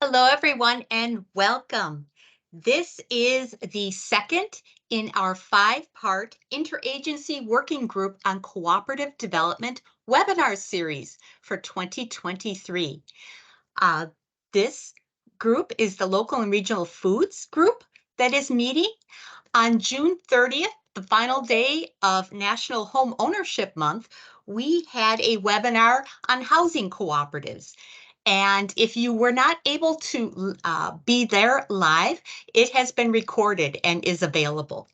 Hello, everyone, and welcome. This is the second in our five-part Interagency Working Group on Cooperative Development webinar series for 2023. This group is the Local and Regional Foods Group that is meeting on June 30th, the final day of National Home Ownership Month. We had a webinar on housing cooperatives. And if you were not able to be there live, it has been recorded and is available.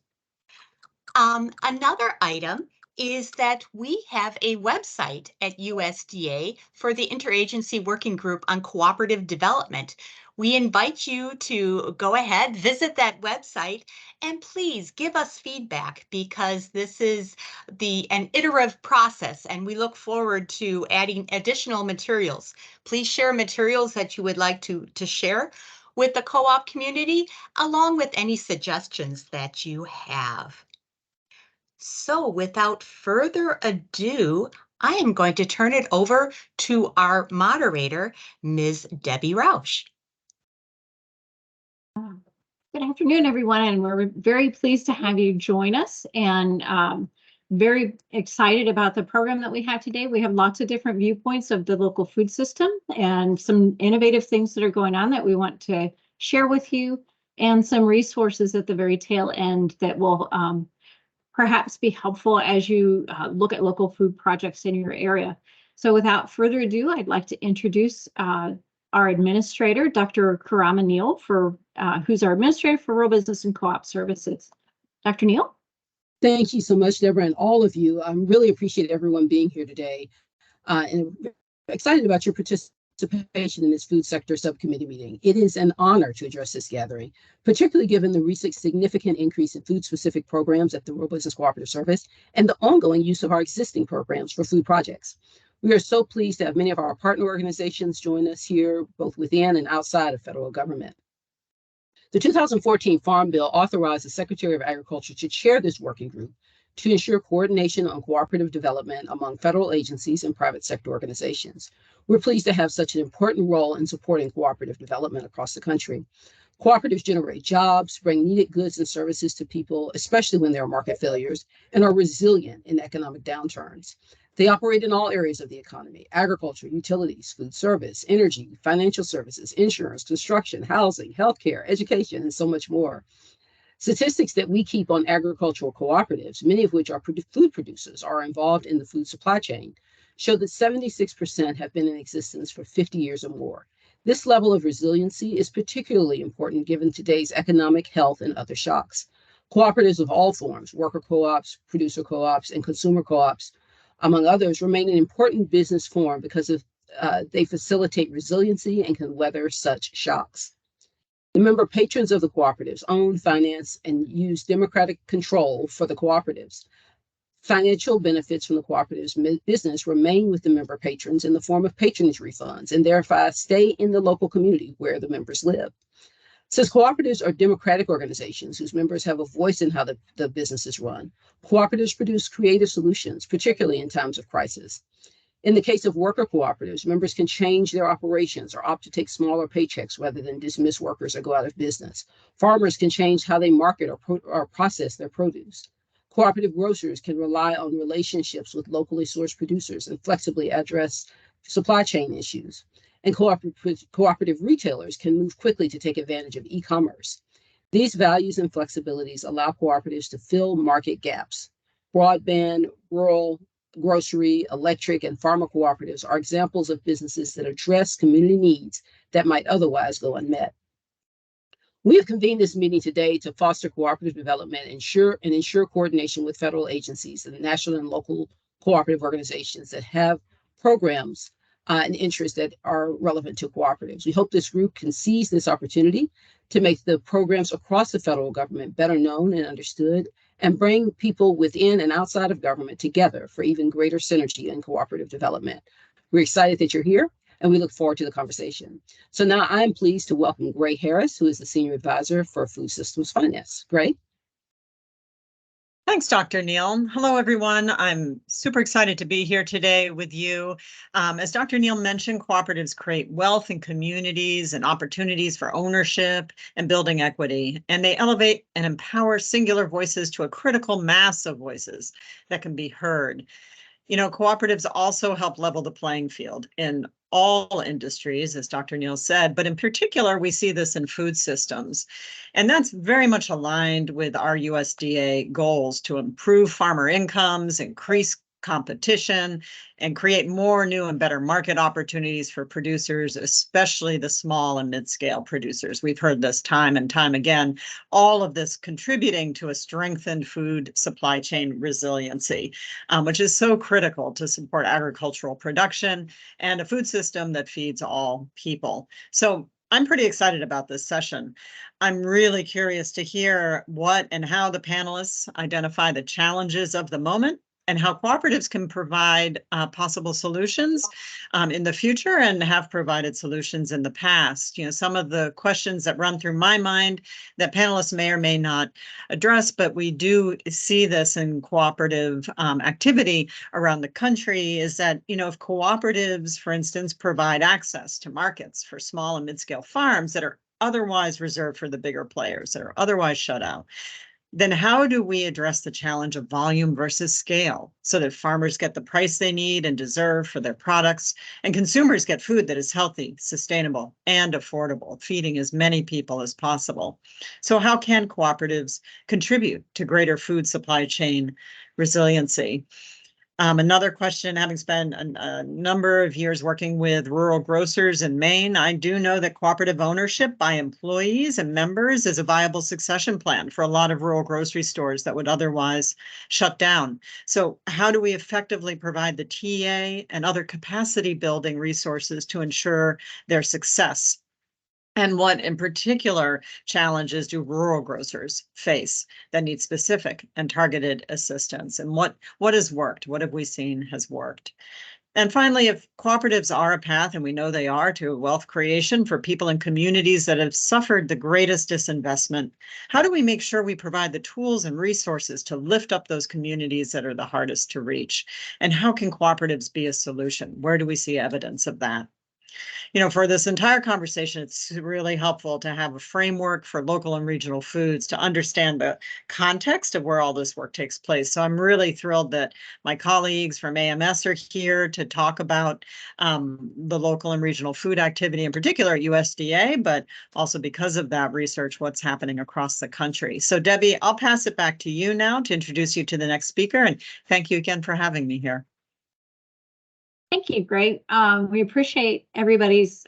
Another item is that we have a website at USDA for the Interagency Working Group on Cooperative Development. We invite you to go ahead, visit that website, and please give us feedback because this is an iterative process and we look forward to adding additional materials. Please share materials that you would like to share with the co-op community, along with any suggestions that you have. So without further ado, I am going to turn it over to our moderator, Ms. Debbie Rausch. Good afternoon, everyone, and we're very pleased to have you join us and very excited about the program that we have today. We have lots of different viewpoints of the local food system and some innovative things that are going on that we want to share with you, and some resources at the very tail end that will perhaps be helpful as you look at local food projects in your area. So without further ado, I'd like to introduce our administrator, Dr. Karama Neal, who's our administrator for Rural Business and Co-op Services. Dr. Neal? Thank you so much, Deborah, and all of you. I really appreciate everyone being here today, and excited about your participation in this food sector subcommittee meeting. It is an honor to address this gathering, particularly given the recent significant increase in food-specific programs at the Rural Business Cooperative Service and the ongoing use of our existing programs for food projects. We are so pleased to have many of our partner organizations join us here, both within and outside of federal government. The 2014 Farm Bill authorized the Secretary of Agriculture to chair this working group to ensure coordination on cooperative development among federal agencies and private sector organizations. We're pleased to have such an important role in supporting cooperative development across the country. Cooperatives generate jobs, bring needed goods and services to people, especially when there are market failures, and are resilient in economic downturns. They operate in all areas of the economy: agriculture, utilities, food service, energy, financial services, insurance, construction, housing, healthcare, education, and so much more. Statistics that we keep on agricultural cooperatives, many of which are food producers, are involved in the food supply chain, show that 76% have been in existence for 50 years or more. This level of resiliency is particularly important given today's economic, health, and other shocks. Cooperatives of all forms, worker co-ops, producer co-ops, and consumer co-ops, among others, remain an important business form because they facilitate resiliency and can weather such shocks. The member patrons of the cooperatives own, finance, and use democratic control for the cooperatives. Financial benefits from the cooperative's business remain with the member patrons in the form of patronage refunds and therefore stay in the local community where the members live. Since cooperatives are democratic organizations whose members have a voice in how the business is run, cooperatives produce creative solutions, particularly in times of crisis. In the case of worker cooperatives, members can change their operations or opt to take smaller paychecks rather than dismiss workers or go out of business. Farmers can change how they market or process their produce. Cooperative grocers can rely on relationships with locally sourced producers and flexibly address supply chain issues. And cooperative retailers can move quickly to take advantage of e-commerce. These values and flexibilities allow cooperatives to fill market gaps. Broadband, rural, grocery, electric, and pharma cooperatives are examples of businesses that address community needs that might otherwise go unmet. We have convened this meeting today to foster cooperative development and ensure coordination with federal agencies and national and local cooperative organizations that have programs and interests that are relevant to cooperatives. We hope this group can seize this opportunity to make the programs across the federal government better known and understood, and bring people within and outside of government together for even greater synergy in cooperative development. We're excited that you're here, and we look forward to the conversation. So now I'm pleased to welcome Gray Harris, who is the Senior Advisor for Food Systems Finance. Gray? Thanks, Dr. Neal. Hello, everyone. I'm super excited to be here today with you. As Dr. Neal mentioned, cooperatives create wealth in communities and opportunities for ownership and building equity, and they elevate and empower singular voices to a critical mass of voices that can be heard. You know, cooperatives also help level the playing field in all industries, as Dr. Neal said, but in particular, we see this in food systems. And that's very much aligned with our USDA goals to improve farmer incomes, increase competition, and create more new and better market opportunities for producers, especially the small and mid-scale producers. We've heard this time and time again, all of this contributing to a strengthened food supply chain resiliency, which is so critical to support agricultural production and a food system that feeds all people. So I'm pretty excited about this session. I'm really curious to hear what and how the panelists identify the challenges of the moment and how cooperatives can provide possible solutions in the future and have provided solutions in the past. You know, some of the questions that run through my mind that panelists may or may not address, but we do see this in cooperative activity around the country is that, you know, if cooperatives, for instance, provide access to markets for small and mid-scale farms that are otherwise reserved for the bigger players that are otherwise shut out, then how do we address the challenge of volume versus scale so that farmers get the price they need and deserve for their products and consumers get food that is healthy, sustainable, and affordable, feeding as many people as possible? So how can cooperatives contribute to greater food supply chain resiliency? Another question, having spent a number of years working with rural grocers in Maine, I do know that cooperative ownership by employees and members is a viable succession plan for a lot of rural grocery stores that would otherwise shut down. So how do we effectively provide the TA and other capacity building resources to ensure their success? And what in particular challenges do rural grocers face that need specific and targeted assistance? And what has worked? What have we seen has worked? And finally, if cooperatives are a path, and we know they are, to wealth creation for people in communities that have suffered the greatest disinvestment, how do we make sure we provide the tools and resources to lift up those communities that are the hardest to reach? And how can cooperatives be a solution? Where do we see evidence of that? You know, for this entire conversation, it's really helpful to have a framework for local and regional foods to understand the context of where all this work takes place. So I'm really thrilled that my colleagues from AMS are here to talk about the local and regional food activity, in particular at USDA, but also because of that research, what's happening across the country. So Debbie, I'll pass it back to you now to introduce you to the next speaker. And thank you again for having me here. Thank you. Great. We appreciate everybody's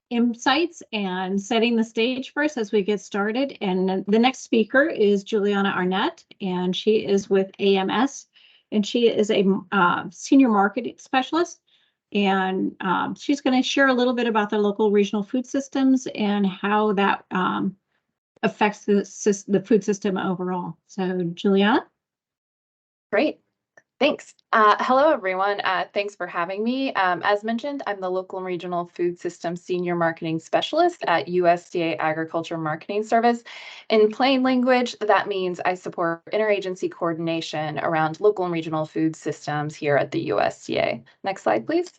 insights and setting the stage for us as we get started. And the next speaker is Juliana Arnett, and she is with AMS, and she is a senior marketing specialist. And she's going to share a little bit about the local regional food systems and how that affects the food system overall. So, Juliana? Great. Thanks. Hello, everyone. Thanks for having me. As mentioned, I'm the Local and Regional Food System Senior Marketing Specialist at USDA Agriculture Marketing Service. In plain language, that means I support interagency coordination around local and regional food systems here at the USDA. Next slide, please.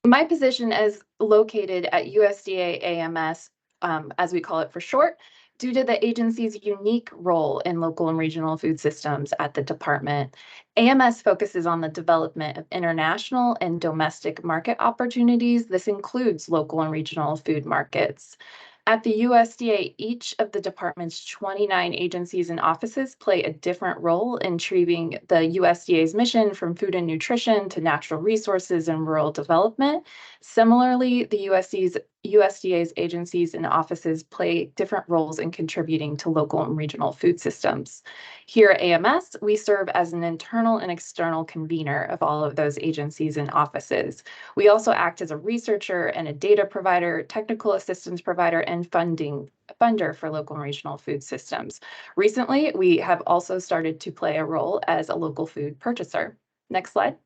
My position is located at USDA AMS, as we call it for short, due to the agency's unique role in local and regional food systems at the department. AMS focuses on the development of international and domestic market opportunities. This includes local and regional food markets. At the USDA, each of the department's 29 agencies and offices play a different role in achieving the USDA's mission from food and nutrition to natural resources and rural development. Similarly, the USDA's agencies and offices play different roles in contributing to local and regional food systems. Here at AMS, we serve as an internal and external convener of all of those agencies and offices. We also act as a researcher and a data provider, technical assistance provider, and funder for local and regional food systems. Recently, we have also started to play a role as a local food purchaser. Next slide.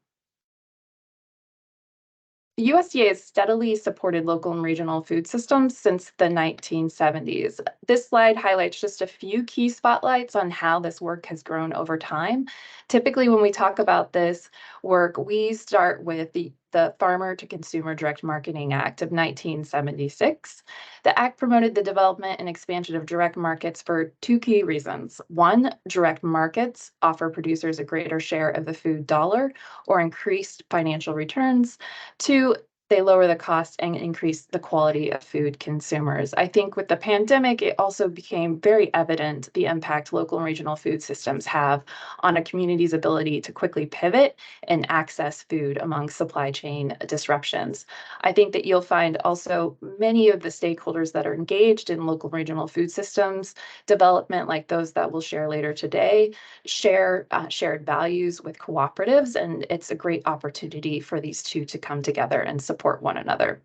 The USDA has steadily supported local and regional food systems since the 1970s. This slide highlights just a few key spotlights on how this work has grown over time. Typically, when we talk about this work, we start with the Farmer to Consumer Direct Marketing Act of 1976. The act promoted the development and expansion of direct markets for two key reasons. One, direct markets offer producers a greater share of the food dollar or increased financial returns. Two, they lower the cost and increase the quality of food consumers. I think with the pandemic, it also became very evident the impact local and regional food systems have on a community's ability to quickly pivot and access food among supply chain disruptions. I think that you'll find also many of the stakeholders that are engaged in local and regional food systems development, like those that we'll share later today, share shared values with cooperatives, and it's a great opportunity for these two to come together and support one another.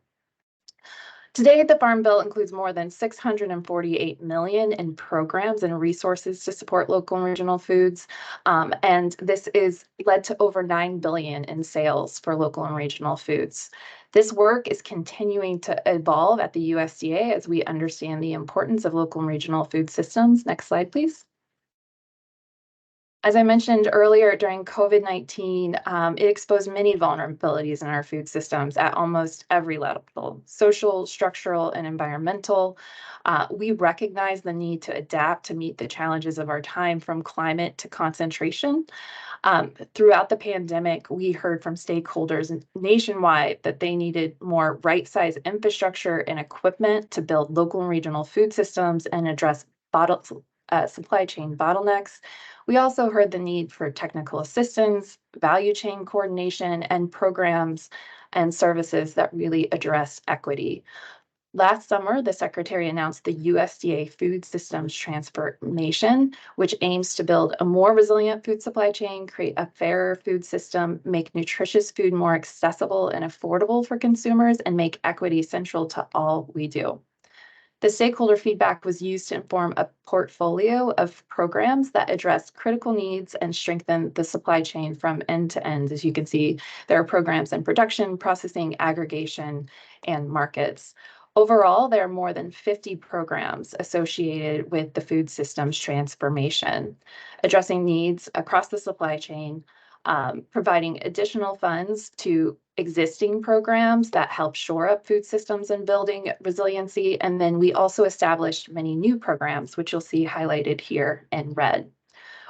Today, the Farm Bill includes more than $648 million in programs and resources to support local and regional foods, and this is led to over $9 billion in sales for local and regional foods. This work is continuing to evolve at the USDA as we understand the importance of local and regional food systems. Next slide, please. As I mentioned earlier, during COVID-19, it exposed many vulnerabilities in our food systems at almost every level, social, structural, and environmental. We recognize the need to adapt to meet the challenges of our time, from climate to concentration. Throughout the pandemic, we heard from stakeholders nationwide that they needed more right-sized infrastructure and equipment to build local and regional food systems and address supply chain bottlenecks. We also heard the need for technical assistance, value chain coordination, and programs and services that really address equity. Last summer, the Secretary announced the USDA Food Systems Transformation, which aims to build a more resilient food supply chain, create a fairer food system, make nutritious food more accessible and affordable for consumers, and make equity central to all we do. The stakeholder feedback was used to inform a portfolio of programs that address critical needs and strengthen the supply chain from end to end. As you can see, there are programs in production, processing, aggregation, and markets. Overall, there are more than 50 programs associated with the food systems transformation, addressing needs across the supply chain, providing additional funds to existing programs that help shore up food systems and building resiliency. And then we also established many new programs, which you'll see highlighted here in red.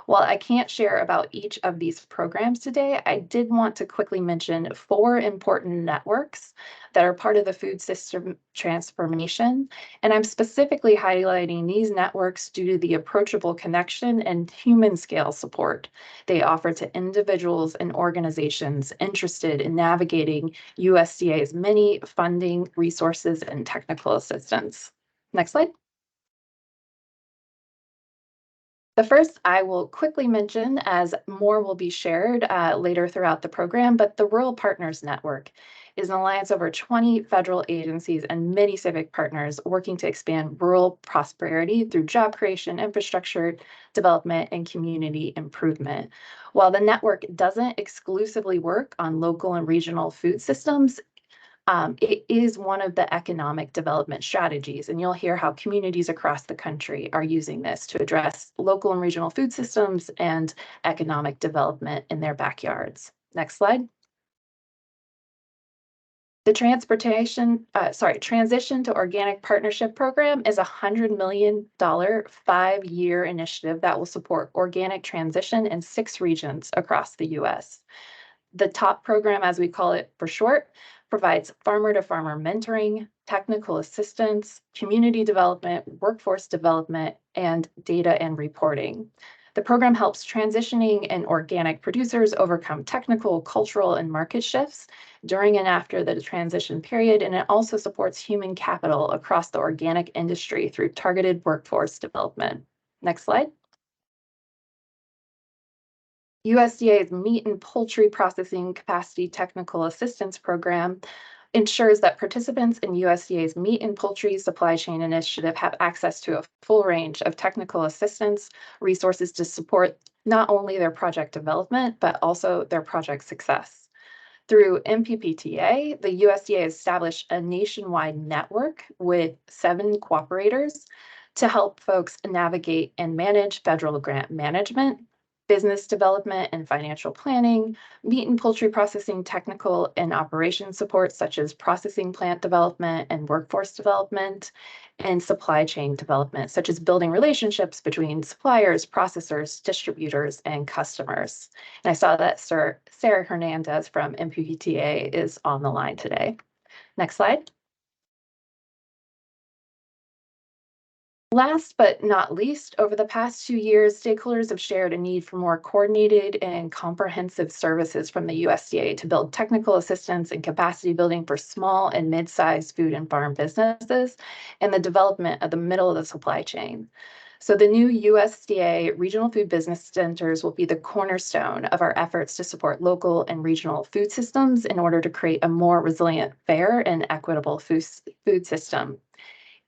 While I can't share about each of these programs today, I did want to quickly mention 4 important networks that are part of the food system transformation. And I'm specifically highlighting these networks due to the approachable connection and human scale support they offer to individuals and organizations interested in navigating USDA's many funding, resources, and technical assistance. Next slide. The first I will quickly mention, as more will be shared later throughout the program, but the Rural Partners Network is an alliance of over 20 federal agencies and many civic partners working to expand rural prosperity through job creation, infrastructure development, and community improvement. While the network doesn't exclusively work on local and regional food systems, it is one of the economic development strategies, and you'll hear how communities across the country are using this to address local and regional food systems and economic development in their backyards. Next slide. The Transition to Organic Partnership Program is a $100 million 5-year initiative that will support organic transition in 6 regions across the U.S. The TOP program, as we call it for short, provides farmer-to-farmer mentoring, technical assistance, community development, workforce development, and data and reporting. The program helps transitioning and organic producers overcome technical, cultural, and market shifts during and after the transition period, and it also supports human capital across the organic industry through targeted workforce development. Next slide. USDA's Meat and Poultry Processing Capacity Technical Assistance Program ensures that participants in USDA's Meat and Poultry Supply Chain Initiative have access to a full range of technical assistance resources to support not only their project development, but also their project success. Through MPPTA, the USDA established a nationwide network with 7 cooperators to help folks navigate and manage federal grant management, business development and financial planning, meat and poultry processing technical and operation support, such as processing plant development and workforce development, and supply chain development, such as building relationships between suppliers, processors, distributors, and customers. And I saw that Sarah Hernandez from MPPTA is on the line today. Next slide. Last but not least, over the past 2 years, stakeholders have shared a need for more coordinated and comprehensive services from the USDA to build technical assistance and capacity building for small and mid-sized food and farm businesses and the development of the middle of the supply chain. So the new USDA Regional Food Business Centers will be the cornerstone of our efforts to support local and regional food systems in order to create a more resilient, fair, and equitable food system.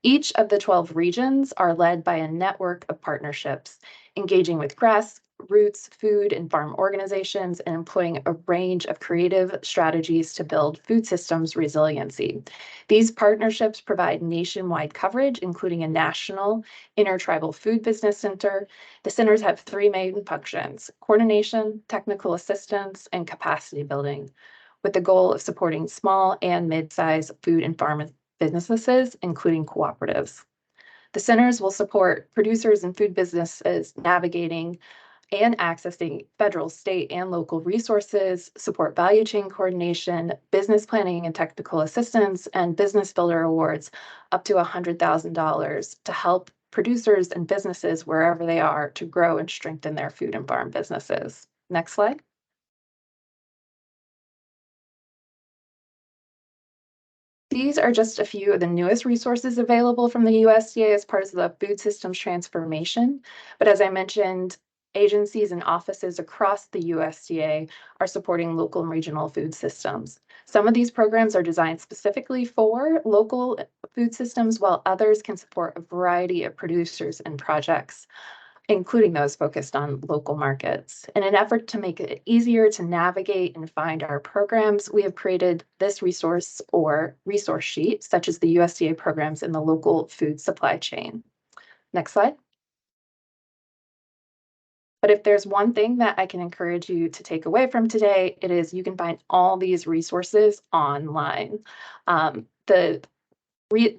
Each of the 12 regions are led by a network of partnerships, engaging with grassroots food and farm organizations and employing a range of creative strategies to build food systems resiliency. These partnerships provide nationwide coverage, including a national intertribal food business center. The centers have 3 main functions: coordination, technical assistance, and capacity building, with the goal of supporting small and mid-sized food and farm businesses, including cooperatives. The centers will support producers and food businesses navigating and accessing federal, state, and local resources, support value chain coordination, business planning and technical assistance, and business builder awards up to $100,000 to help producers and businesses wherever they are to grow and strengthen their food and farm businesses. Next slide. These are just a few of the newest resources available from the USDA as part of the food systems transformation. But as I mentioned, agencies and offices across the USDA are supporting local and regional food systems. Some of these programs are designed specifically for local food systems, while others can support a variety of producers and projects, including those focused on local markets. In an effort to make it easier to navigate and find our programs, we have created this resource or resource sheet, such as the USDA programs in the local food supply chain. Next slide. But if there's one thing that I can encourage you to take away from today, it is you can find all these resources online.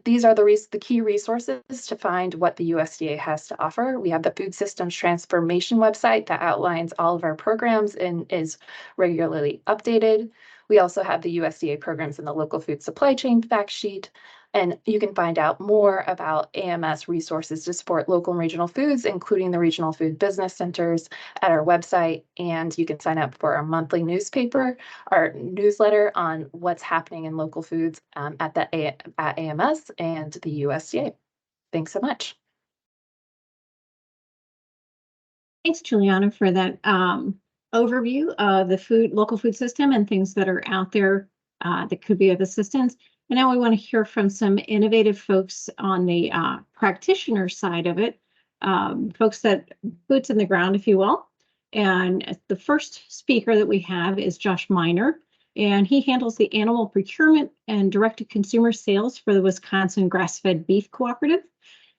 These are the key resources to find what the USDA has to offer. We have the Food Systems Transformation website that outlines all of our programs and is regularly updated. We also have the USDA programs in the local food supply chain fact sheet. And you can find out more about AMS resources to support local and regional foods, including the regional food business centers, at our website. And you can sign up for our monthly our newsletter on what's happening in local foods at AMS and the USDA. Thanks so much. Thanks, Juliana, for that overview of the local food system and things that are out there that could be of assistance. And now we want to hear from some innovative folks on the practitioner side of it, folks that boots in the ground, if you will. And the first speaker that we have is Josh Miner, and he handles the animal procurement and direct-to-consumer sales for the Wisconsin Grass-Fed Beef Cooperative.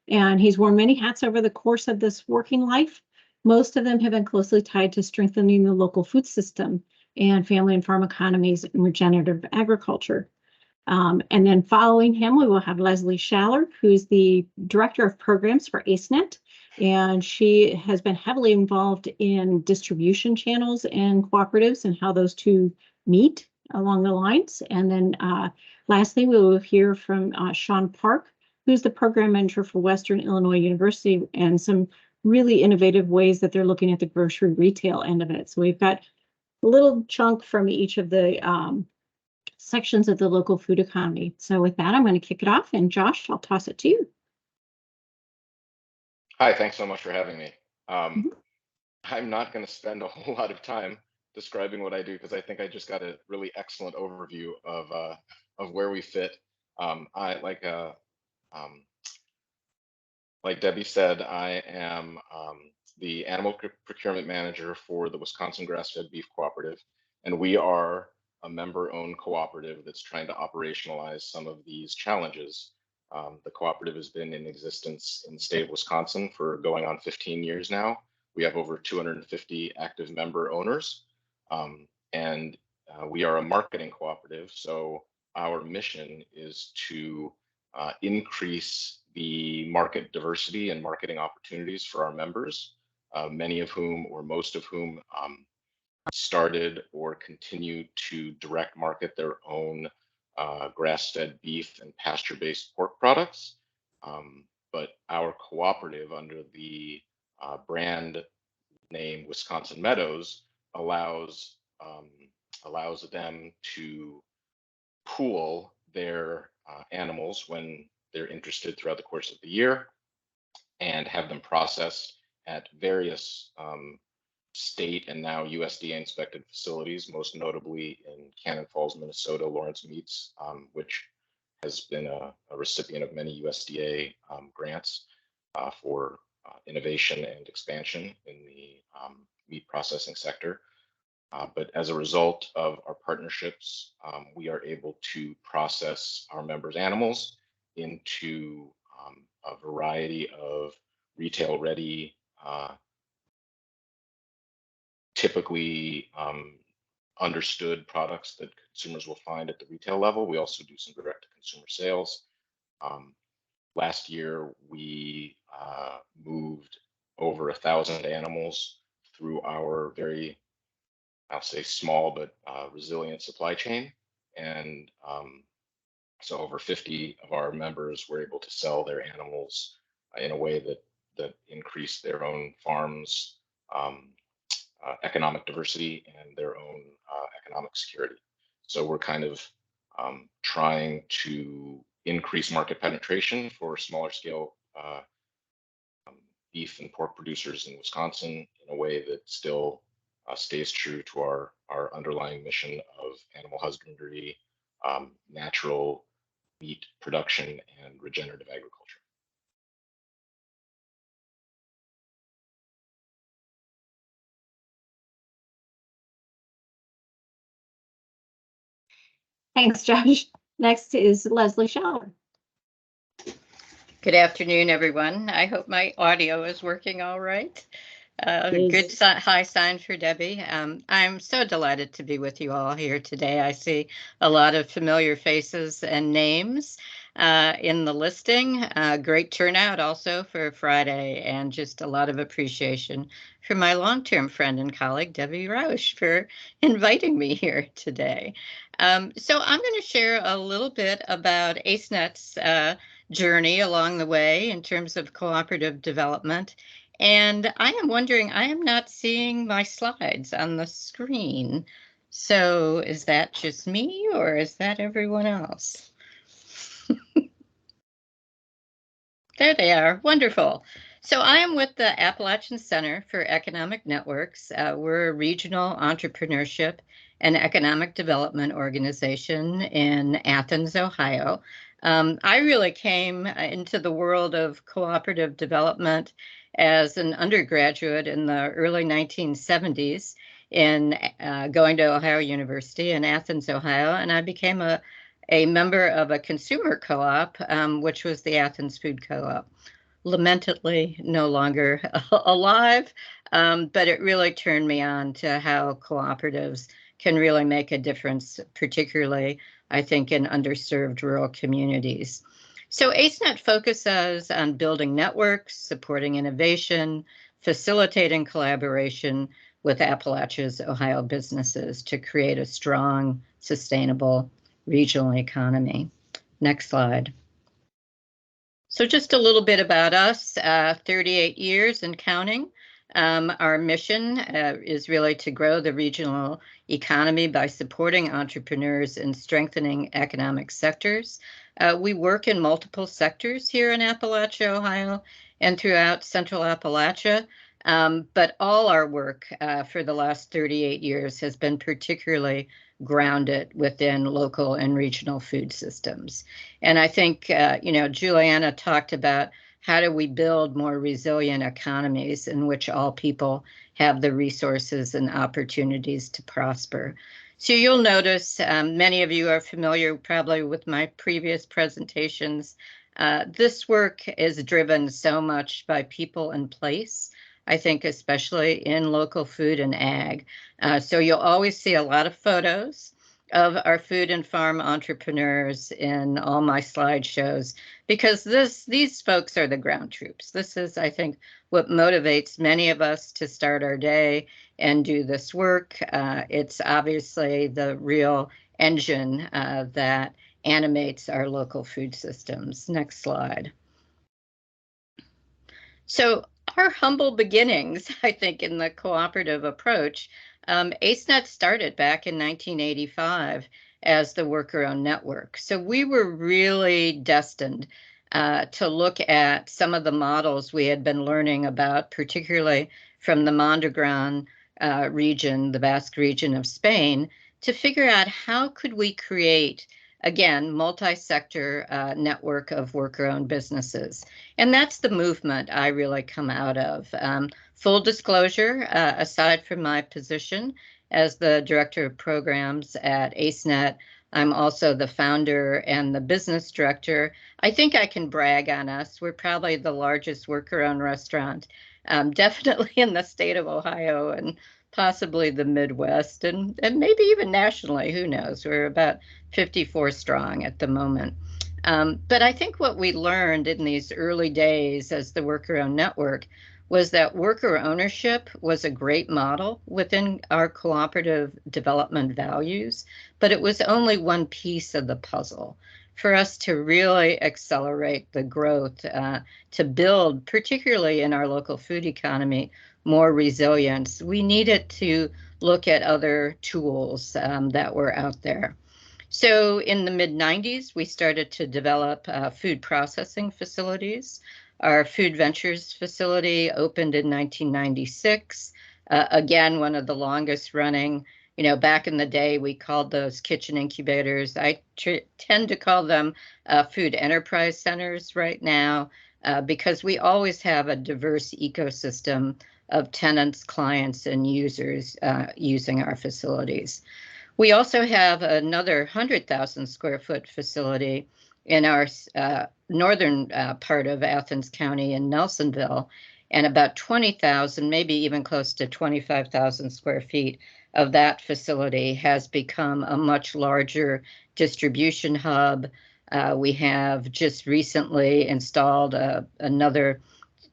And he's worn many hats over the course of this working life. Most of them have been closely tied to strengthening the local food system and family and farm economies and regenerative agriculture. And then following him, we will have Leslie Schaller, who's the Director of Programs for AceNet. And she has been heavily involved in distribution channels and cooperatives and how those two meet along the lines. And then lastly, we will hear from Sean Park, who's the Program Manager for Western Illinois University, and some really innovative ways that they're looking at the grocery retail end of it. So we've got a little chunk from each of the sections of the local food economy. So with that, I'm going to kick it off. And Josh, I'll toss it to you. Hi, thanks so much for having me. I'm not going to spend a whole lot of time describing what I do because I think I just got a really excellent overview of where we fit. Like Debbie said, I am the animal procurement manager for the Wisconsin Grass-Fed Beef Cooperative, and we are a member-owned cooperative that's trying to operationalize some of these challenges. The cooperative has been in existence in the state of Wisconsin for going on 15 years now. We have over 250 active member owners, and we are a marketing cooperative. So our mission is to increase the market diversity and marketing opportunities for our members, many of whom, or most of whom, started or continue to direct market their own grass-fed beef and pasture-based pork products. But our cooperative, under the brand name Wisconsin Meadows, allows them to pool their animals when they're interested throughout the course of the year, and have them processed at various state and now USDA inspected facilities, most notably in Cannon Falls, Minnesota, Lawrence Meats, which has been a recipient of many USDA grants for innovation and expansion in the meat processing sector. But as a result of our partnerships, we are able to process our members' animals into a variety of retail ready, typically understood products that consumers will find at the retail level. We also do some direct to consumer sales. Last year, we moved over 1,000 animals through our very, I'll say small but resilient supply chain. And so over 50 of our members were able to sell their animals in a way that increased their own farms' economic diversity and their own economic security. So we're kind of trying to increase market penetration for smaller scale beef and pork producers in Wisconsin in a way that still stays true to our underlying mission of animal husbandry, natural meat production, and regenerative agriculture. Thanks, Josh. Next is Leslie Schaller. Good afternoon, everyone. I hope my audio is working all right. Good high sign for Debbie. I'm so delighted to be with you all here today. I see a lot of familiar faces and names in the listing. Great turnout also for Friday, and just a lot of appreciation for my long-term friend and colleague, Debbie Rausch, for inviting me here today. So I'm going to share a little bit about AceNet's journey along the way in terms of cooperative development. And I am wondering, I am not seeing my slides on the screen. So is that just me, or is that everyone else? There they are. Wonderful. So I am with the Appalachian Center for Economic Networks. We're a regional entrepreneurship and economic development organization in Athens, Ohio. I really came into the world of cooperative development as an undergraduate in the early 1970s in going to Ohio University in Athens, Ohio, and I became a member of a consumer co-op, which was the Athens Food Co-op. Lamentably no longer alive, but it really turned me on to how cooperatives can really make a difference, particularly, I think, in underserved rural communities. So AceNet focuses on building networks, supporting innovation, facilitating collaboration with Appalachia's Ohio businesses to create a strong, sustainable regional economy. Next slide. So just a little bit about us, 38 years and counting. Our mission is really to grow the regional economy by supporting entrepreneurs and strengthening economic sectors. We work in multiple sectors here in Appalachia, Ohio, and throughout Central Appalachia. But all our work for the last 38 years has been particularly grounded within local and regional food systems. And I think, Juliana talked about how do we build more resilient economies in which all people have the resources and opportunities to prosper. So you'll notice many of you are familiar probably with my previous presentations. This work is driven so much by people and place, I think especially in local food and ag. So you'll always see a lot of photos of our food and farm entrepreneurs in all my slideshows, because these folks are the ground troops. This is, I think, what motivates many of us to start our day and do this work. It's obviously the real engine that animates our local food systems. Next slide. So our humble beginnings, I think, in the cooperative approach, AceNet started back in 1985 as the worker-owned network. So we were really destined to look at some of the models we had been learning about, particularly from the Mondragon region, the Basque region of Spain, to figure out how could we create, again, multi-sector network of worker-owned businesses. And that's the movement I really come out of. Full disclosure, aside from my position as the Director of Programs at AceNet, I'm also the founder and the business director. I think I can brag on us. We're probably the largest worker-owned restaurant, definitely in the state of Ohio and possibly the Midwest, and maybe even nationally, who knows? We're about 54 strong at the moment. But I think what we learned in these early days as the worker-owned network was that worker ownership was a great model within our cooperative development values, but it was only one piece of the puzzle. For us to really accelerate the growth, to build, particularly in our local food economy, more resilience, we needed to look at other tools that were out there. So in the mid-90s, we started to develop food processing facilities. Our Food Ventures facility opened in 1996. Again, one of the longest running. You know, back in the day, we called those kitchen incubators. I tend to call them food enterprise centers right now, because we always have a diverse ecosystem of tenants, clients, and users using our facilities. We also have another 100,000 square foot facility in our northern part of Athens County in Nelsonville, and about 20,000, maybe even close to 25,000 square feet of that facility has become a much larger distribution hub. We have just recently installed another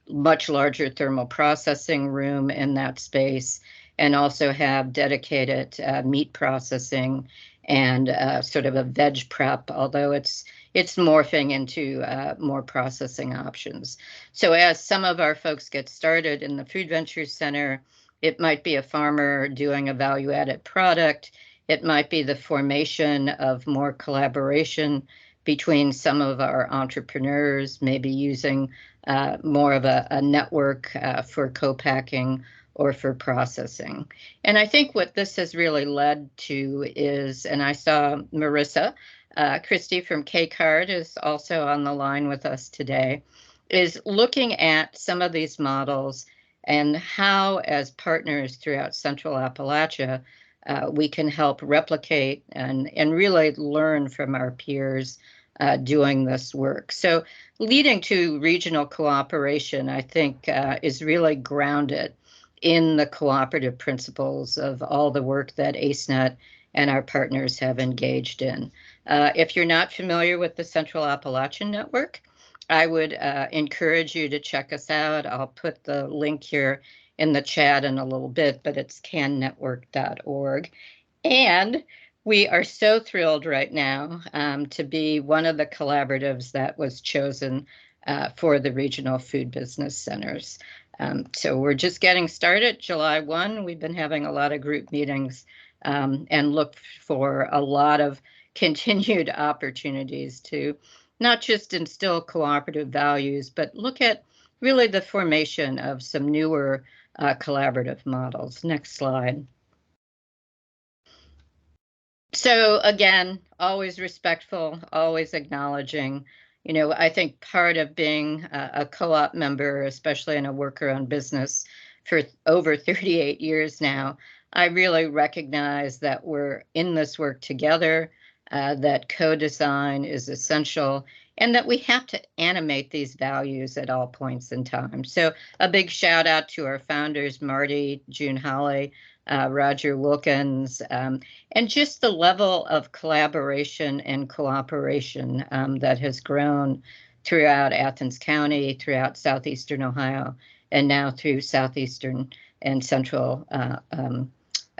much larger thermal processing room in that space, and also have dedicated meat processing and sort of a veg prep, although it's morphing into more processing options. So as some of our folks get started in the Food Ventures Center, it might be a farmer doing a value-added product. It might be the formation of more collaboration between some of our entrepreneurs, maybe using more of a network for co-packing or for processing. And I think what this has really led to is, and I saw Marissa, Christy from K-Card is also on the line with us today, is looking at some of these models and how, as partners throughout Central Appalachia, we can help replicate and really learn from our peers doing this work. So leading to regional cooperation, I think, is really grounded in the cooperative principles of all the work that AceNet and our partners have engaged in. If you're not familiar with the Central Appalachian Network, I would encourage you to check us out. I'll put the link here in the chat in a little bit, but it's cannetwork.org. And we are so thrilled right now to be one of the collaboratives that was chosen for the regional food business centers. So we're just getting started. July 1, we've been having a lot of group meetings and look for a lot of continued opportunities to not just instill cooperative values, but look at really the formation of some newer collaborative models. Next slide. So again, always respectful, always acknowledging. You know, I think part of being a co-op member, especially in a worker-owned business for over 38 years now, I really recognize that we're in this work together, that co-design is essential, and that we have to animate these values at all points in time. So a big shout out to our founders, Marty, June Holly, Roger Wilkins, and just the level of collaboration and cooperation that has grown throughout Athens County, throughout southeastern Ohio, and now through southeastern and central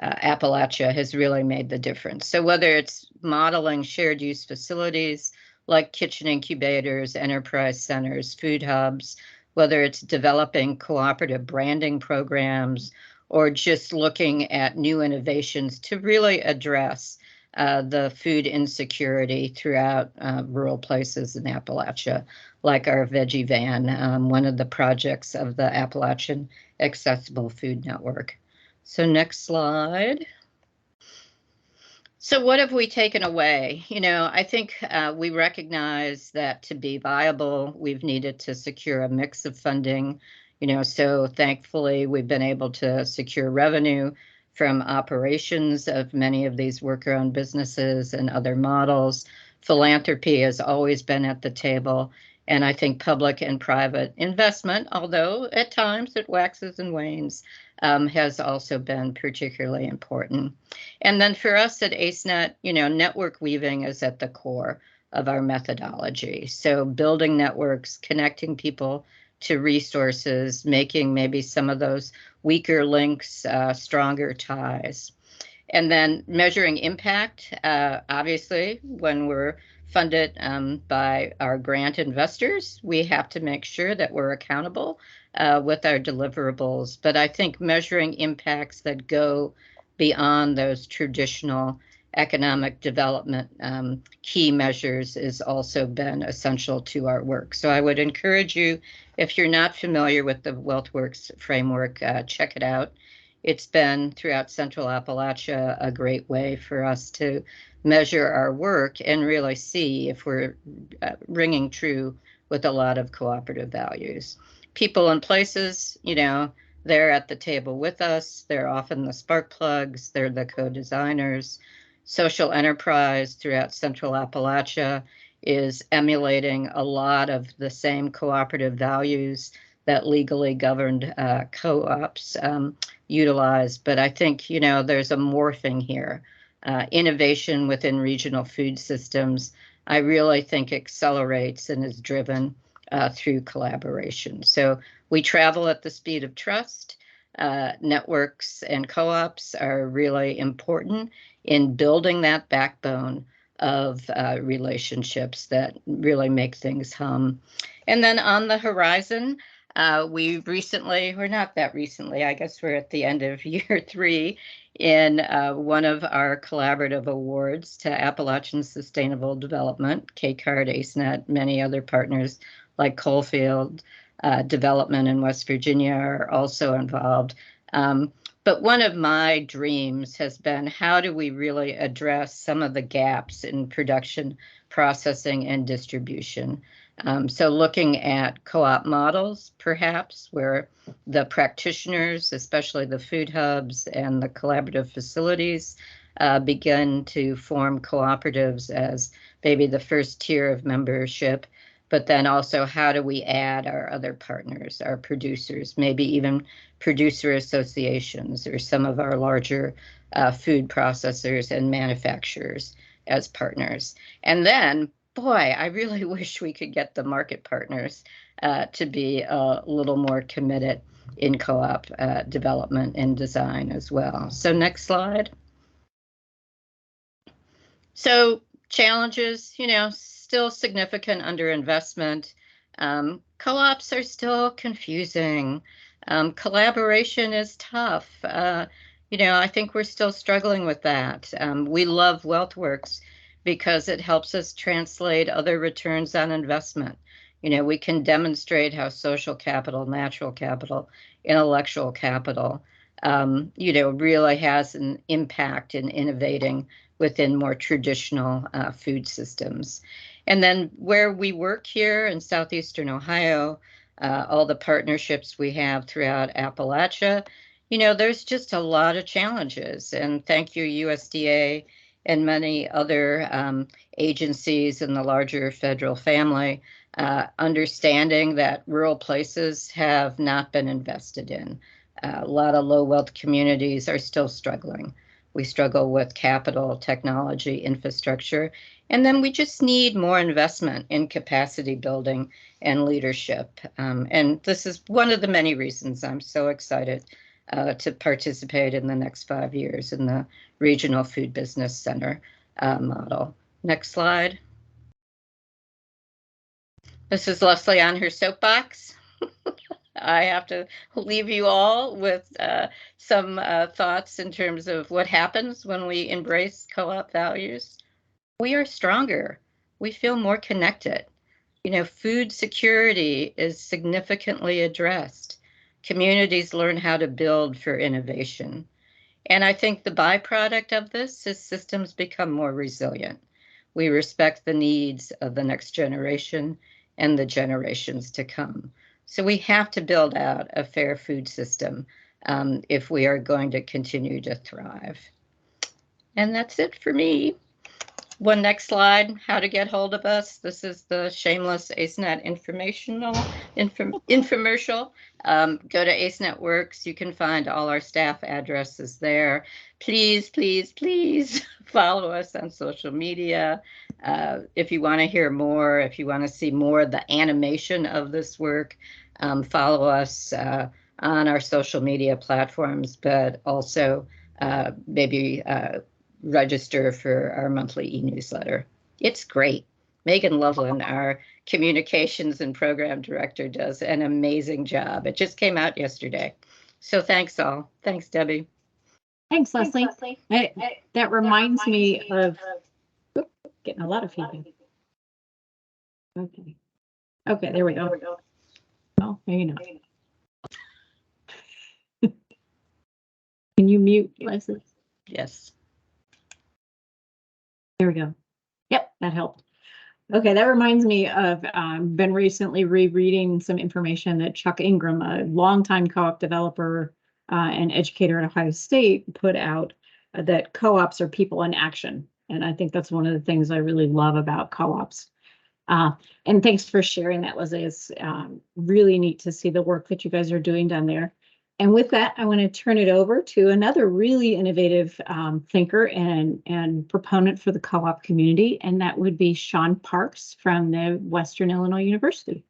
Appalachia has really made the difference. So whether it's modeling shared use facilities like kitchen incubators, enterprise centers, food hubs, whether it's developing cooperative branding programs, or just looking at new innovations to really address the food insecurity throughout rural places in Appalachia, like our Veggie Van, one of the projects of the Appalachian Accessible Food Network. So next slide. So what have we taken away? I think we recognize that to be viable, we've needed to secure a mix of funding. So thankfully we've been able to secure revenue from operations of many of these worker-owned businesses and other models. Philanthropy has always been at the table. And I think public and private investment, although at times it waxes and wanes, has also been particularly important. And then for us at AceNet, network weaving is at the core of our methodology. So building networks, connecting people to resources, making maybe some of those weaker links stronger ties. And then measuring impact, obviously, when we're funded by our grant investors, we have to make sure that we're accountable with our deliverables. But I think measuring impacts that go beyond those traditional economic development key measures has also been essential to our work. So I would encourage you, if you're not familiar with the WealthWorks framework, check it out. It's been throughout Central Appalachia a great way for us to measure our work and really see if we're ringing true with a lot of cooperative values. People and places, they're at the table with us. They're often the spark plugs. They're the co-designers. Social enterprise throughout Central Appalachia is emulating a lot of the same cooperative values that legally governed co-ops utilize. But I think, there's a morphing here. Innovation within regional food systems, I really think accelerates and is driven through collaboration. So we travel at the speed of trust. Networks and co-ops are really important in building that backbone of relationships that really make things hum. And then on the horizon, we recently, or not that recently, I guess we're at the end of year 3 in one of our collaborative awards to Appalachian Sustainable Development, KCARD, AceNet, many other partners like Coalfield Development in West Virginia are also involved. But one of my dreams has been, how do we really address some of the gaps in production, processing, and distribution? So looking at co-op models, perhaps, where the practitioners, especially the food hubs and the collaborative facilities, begin to form cooperatives as maybe the first tier of membership, but then also how do we add our other partners, our producers, maybe even producer associations or some of our larger food processors and manufacturers as partners. And then, boy, I really wish we could get the market partners to be a little more committed in co-op development and design as well. So next slide. So challenges, still significant underinvestment. Co-ops are still confusing. Collaboration is tough. I think we're still struggling with that. We love WealthWorks because it helps us translate other returns on investment. We can demonstrate how social capital, natural capital, intellectual capital, really has an impact in innovating within more traditional food systems. And then where we work here in southeastern Ohio, all the partnerships we have throughout Appalachia, You know, there's just a lot of challenges, and thank you, USDA and many other agencies in the larger federal family, understanding that rural places have not been invested in. A lot of low wealth communities are still struggling. We struggle with capital, technology, infrastructure, and then we just need more investment in capacity building and leadership. And this is one of the many reasons I'm so excited to participate in the next 5 years in the Regional Food Business Center model. Next slide. This is Leslie on her soapbox. I have to leave you all with some thoughts in terms of what happens when we embrace co-op values. We are stronger. We feel more connected. You know, food security is significantly addressed. Communities learn how to build for innovation. And I think the byproduct of this is systems become more resilient. We respect the needs of the next generation and the generations to come. So we have to build out a fair food system if we are going to continue to thrive. And that's it for me. One next slide, how to get hold of us. This is the shameless AceNet infomercial. Go to AceNet Works. You can find all our staff addresses there. Please, please, please follow us on social media. If you want to hear more, if you want to see more of the animation of this work, follow us on our social media platforms, but also maybe register for our monthly e-newsletter. It's great. Megan Loveland, our communications and program director, does an amazing job. It just came out yesterday. So thanks all. Thanks, Debbie. Thanks, Leslie. That reminds me of getting a lot of feedback. Okay. Okay, there we go. Oh, maybe not. Can you mute, Leslie? Yes. There we go. Yep, that helped. Okay, that reminds me of been recently rereading some information that Chuck Ingram, a longtime co-op developer and educator at Ohio State, put out that co-ops are people in action. And I think that's one of the things I really love about co-ops. And thanks for sharing that, Leslie. It's really neat to see the work that you guys are doing down there. And with that, I want to turn it over to another really innovative thinker and proponent for the co-op community, and that would be Sean Parks from the Western Illinois University.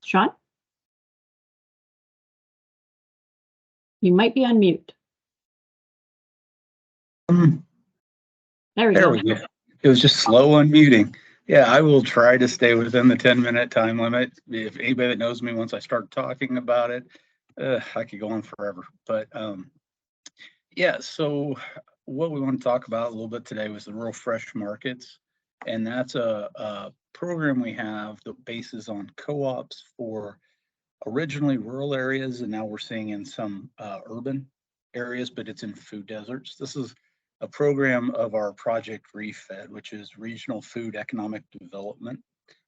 Sean? You might be on mute. There we go. It was just slow unmuting. Yeah, I will try to stay within the 10-minute time limit. If anybody that knows me, once I start talking about it, I could go on forever. But yeah, so what we want to talk about a little bit today was the rural fresh markets. And that's a program we have that bases on co-ops for originally rural areas. And now we're seeing in some urban areas, but it's in food deserts. This is a program of our project REFED, which is Regional Food Economic Development.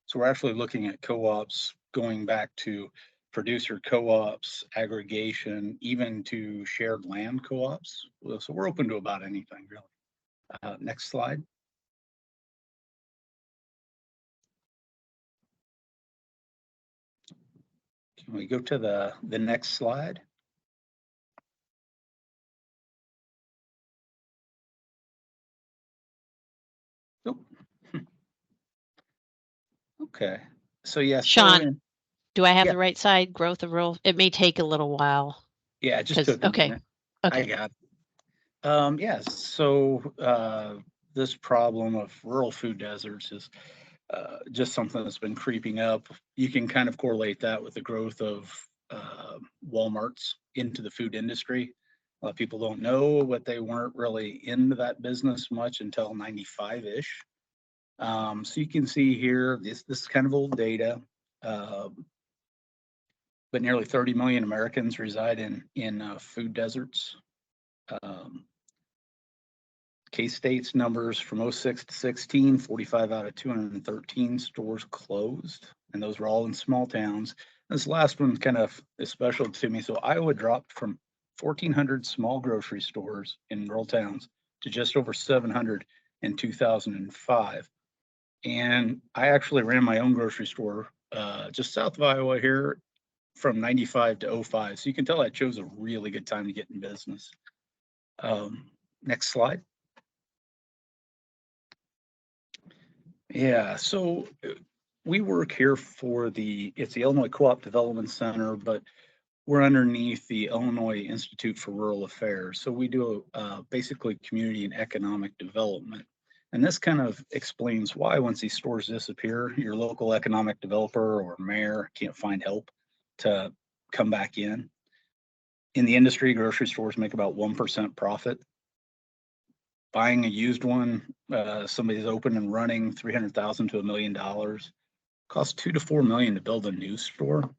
So we're actually looking at co-ops going back to producer co-ops, aggregation, even to shared land co-ops. So we're open to about anything, really. Next slide. Can we go to the next slide? Nope. Okay. So yes, Sean, do I have the right side? Growth of rural. It may take a little while. Yeah, just took a minute. Okay. I got it. Yes. So this problem of rural food deserts is just something that's been creeping up. You can kind of correlate that with the growth of Walmarts into the food industry. A lot of people don't know, but they weren't really into that business much until 95-ish. So you can see here, this is kind of old data, but nearly 30 million Americans reside in food deserts. K-State's numbers from 06 to 16, 45 out of 213 stores closed, and those were all in small towns. This last one kind of is special to me. So Iowa dropped from 1,400 small grocery stores in rural towns to just over 700 in 2005. And I actually ran my own grocery store just south of Iowa here from 95 to 05. So you can tell I chose a really good time to get in business. Next slide. Yeah, so we work here for it's the Illinois Co-op Development Center, but we're underneath the Illinois Institute for Rural Affairs. So we do basically community and economic development. And this kind of explains why once these stores disappear, your local economic developer or mayor can't find help to come back in. In the industry, grocery stores make about 1% profit. Buying a used one, somebody's open and running, $300,000 to $1 million. Costs $2 to $4 million to build a new store.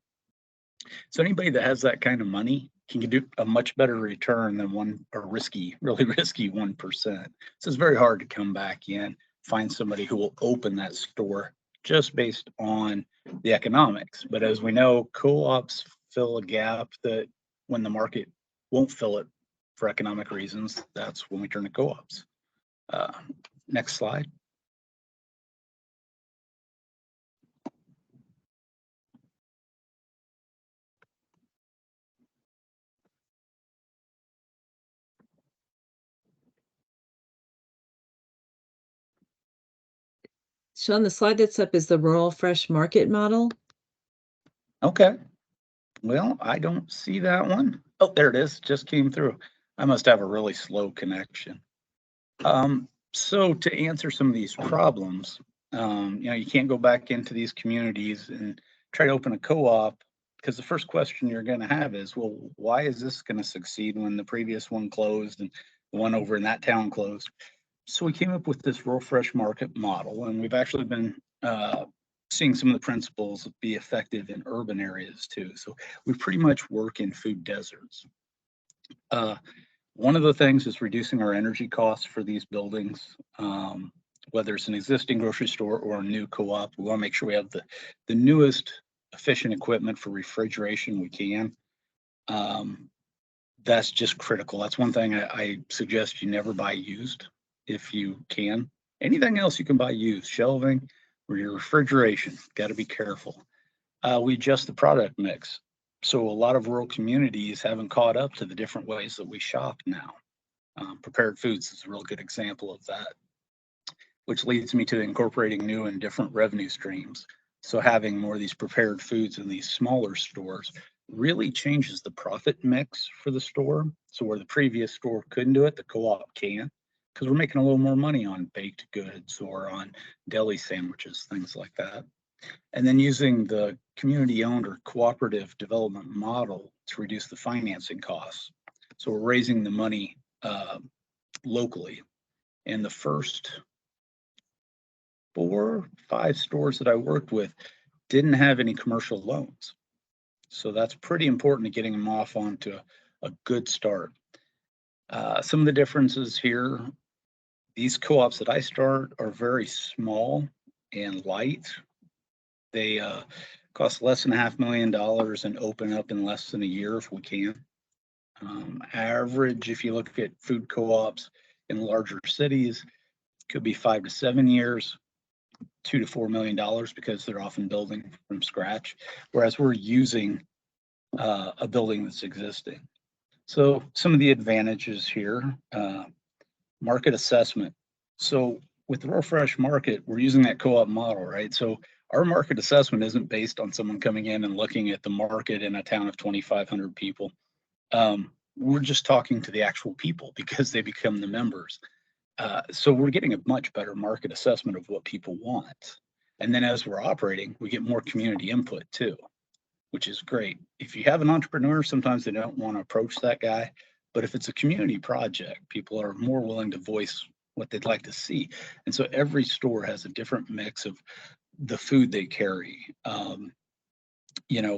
So anybody that has that kind of money can do a much better return than really risky 1%. So it's very hard to come back in, find somebody who will open that store just based on the economics. But as we know, co-ops fill a gap that when the market won't fill it for economic reasons, that's when we turn to co-ops. Next slide. Sean, the slide that's up is the rural fresh market model. Okay. Well, I don't see that one. Oh, there it is. Just came through. I must have a really slow connection. So to answer some of these problems, you can't go back into these communities and try to open a co-op because the first question you're going to have is, well, why is this going to succeed when the previous one closed and the one over in that town closed? So we came up with this rural fresh market model, and we've actually been seeing some of the principles be effective in urban areas too. So we pretty much work in food deserts. One of the things is reducing our energy costs for these buildings, whether it's an existing grocery store or a new co-op. We want to make sure we have the newest efficient equipment for refrigeration we can. That's just critical. That's one thing I suggest you never buy used if you can. Anything else you can buy used, shelving or your refrigeration, got to be careful. We adjust the product mix. So a lot of rural communities haven't caught up to the different ways that we shop now. Prepared foods is a real good example of that, which leads me to incorporating new and different revenue streams. So having more of these prepared foods in these smaller stores really changes the profit mix for the store. So where the previous store couldn't do it, the co-op can, because we're making a little more money on baked goods or on deli sandwiches, things like that. And then using the community-owned or cooperative development model to reduce the financing costs. So we're raising the money locally. And the first 4 or 5 stores that I worked with didn't have any commercial loans. So that's pretty important to getting them off onto a good start. Some of the differences here, these co-ops that I start are very small and light. They cost less than $500,000 and open up in less than a year if we can. Average, if you look at food co-ops in larger cities, could be 5 to 7 years, $2 to $4 million because they're often building from scratch, whereas we're using a building that's existing. So some of the advantages here, market assessment. So with the Rural Fresh Market, we're using that co-op model, right? So our market assessment isn't based on someone coming in and looking at the market in a town of 2,500 people. We're just talking to the actual people because they become the members. So we're getting a much better market assessment of what people want. And then as we're operating, we get more community input too, which is great. If you have an entrepreneur, sometimes they don't want to approach that guy. But if it's a community project, people are more willing to voice what they'd like to see. And so every store has a different mix of the food they carry,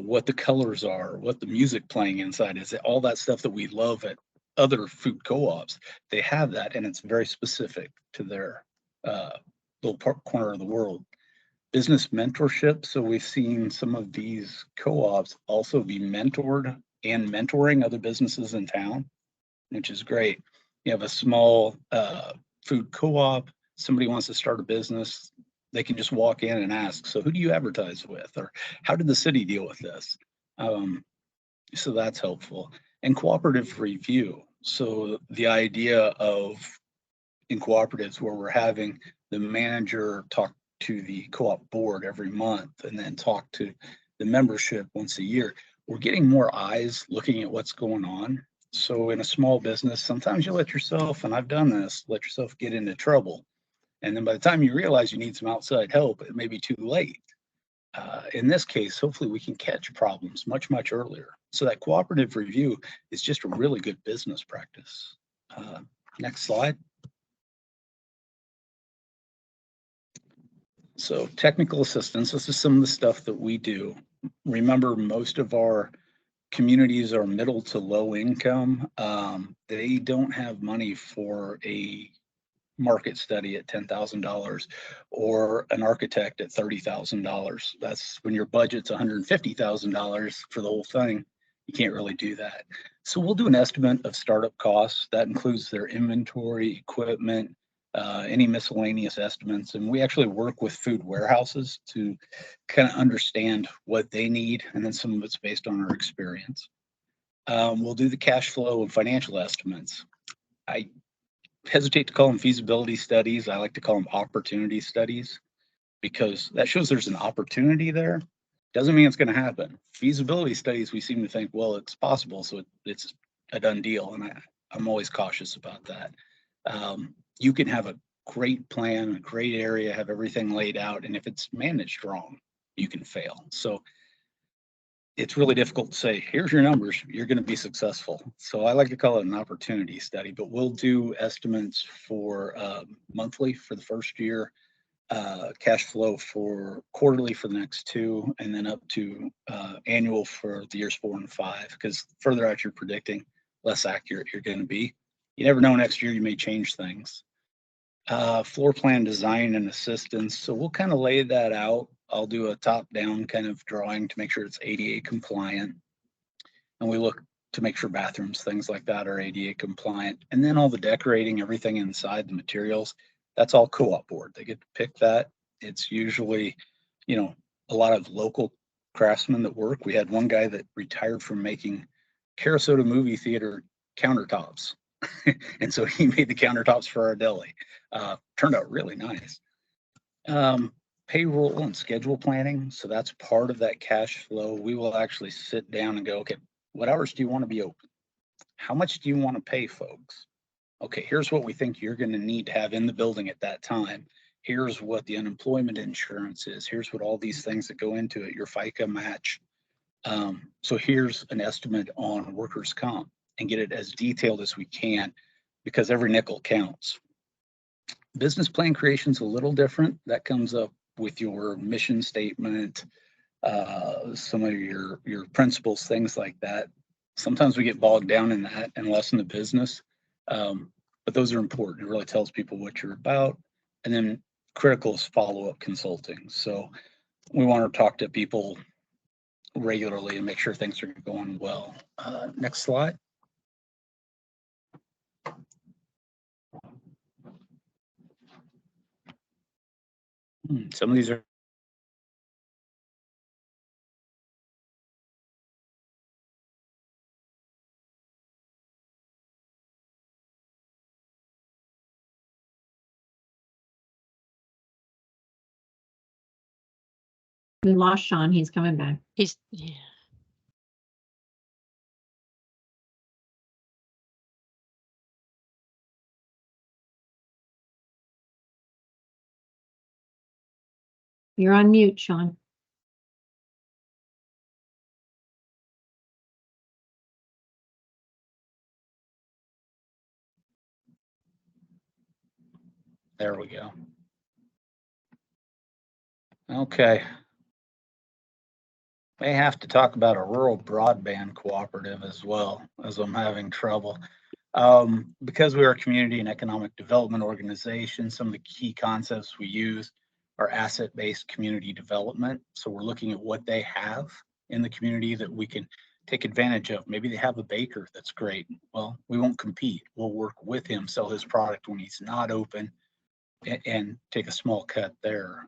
what the colors are, what the music playing inside is, all that stuff that we love at other food co-ops. They have that, and it's very specific to their little corner of the world. Business mentorship. So we've seen some of these co-ops also be mentored and mentoring other businesses in town, which is great. You have a small food co-op, somebody wants to start a business, they can just walk in and ask, so who do you advertise with? Or how did the city deal with this? So that's helpful. And cooperative review. So the idea of in cooperatives where we're having the manager talk to the co-op board every month and then talk to the membership once a year, we're getting more eyes looking at what's going on. So in a small business, sometimes you let yourself, and I've done this, let yourself get into trouble. And then by the time you realize you need some outside help, it may be too late. In this case, hopefully we can catch problems much, much earlier. So that cooperative review is just a really good business practice. Next slide. So technical assistance, this is some of the stuff that we do. Remember, most of our communities are middle to low income. They don't have money for a market study at $10,000 or an architect at $30,000. That's when your budget's $150,000 for the whole thing. You can't really do that. So we'll do an estimate of startup costs. That includes their inventory, equipment, any miscellaneous estimates. And we actually work with food warehouses to kind of understand what they need. And then some of it's based on our experience. We'll do the cash flow and financial estimates. I hesitate to call them feasibility studies. I like to call them opportunity studies because that shows there's an opportunity there. Doesn't mean it's going to happen. Feasibility studies, we seem to think, well, it's possible, so it's a done deal. And I'm always cautious about that. You can have a great plan, a great area, have everything laid out, and if it's managed wrong, you can fail. So it's really difficult to say, here's your numbers, you're going to be successful. So I like to call it an opportunity study, but we'll do estimates for monthly for the first year, cash flow for quarterly for the next two, and then up to annual for the years 4 and 5, because further out you're predicting, less accurate you're going to be. You never know, next year you may change things. Floor plan design and assistance. So we'll kind of lay that out. I'll do a top-down kind of drawing to make sure it's ADA compliant. And we look to make sure bathrooms, things like that are ADA compliant. And then all the decorating, everything inside, the materials, that's all co-op board. They get to pick that. It's usually, you know, a lot of local craftsmen that work. We had one guy that retired from making Sarasota movie theater countertops. And so he made the countertops for our deli. Turned out really nice. Payroll and schedule planning. So that's part of that cash flow. We will actually sit down and go, okay, what hours do you want to be open? How much do you want to pay folks? Okay, here's what we think you're going to need to have in the building at that time. Here's what the unemployment insurance is. Here's what all these things that go into it, your FICA match. So here's an estimate on workers' comp, and get it as detailed as we can because every nickel counts. Business plan creation is a little different. That comes up with your mission statement, some of your principles, things like that. Sometimes we get bogged down in that and less in the business, but those are important. It really tells people what you're about. And then critical is follow-up consulting. So we want to talk to people regularly and make sure things are going well. Next slide. Some of these are We lost Sean. He's coming back. Yeah. You're on mute, Sean. There we go. Okay. May have to talk about a rural broadband cooperative as well, as I'm having trouble. Because we are a community and economic development organization, some of the key concepts we use are asset-based community development. So we're looking at what they have in the community that we can take advantage of. Maybe they have a baker that's great. Well, we won't compete. We'll work with him, sell his product when he's not open, and take a small cut there.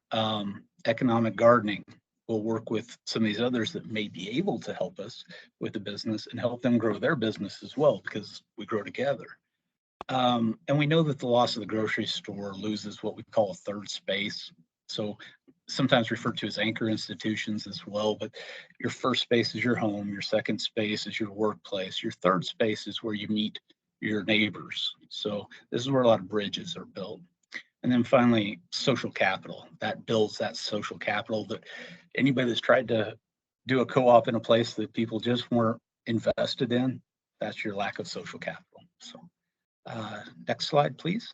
Economic gardening. We'll work with some of these others that may be able to help us with the business and help them grow their business as well, because we grow together. And we know that the loss of the grocery store loses what we call a third space. So sometimes referred to as anchor institutions as well, but your first space is your home, your second space is your workplace, your third space is where you meet your neighbors. So this is where a lot of bridges are built. And then finally, social capital. That builds that social capital that anybody that's tried to do a co-op in a place that people just weren't invested in, that's your lack of social capital. So next slide, please.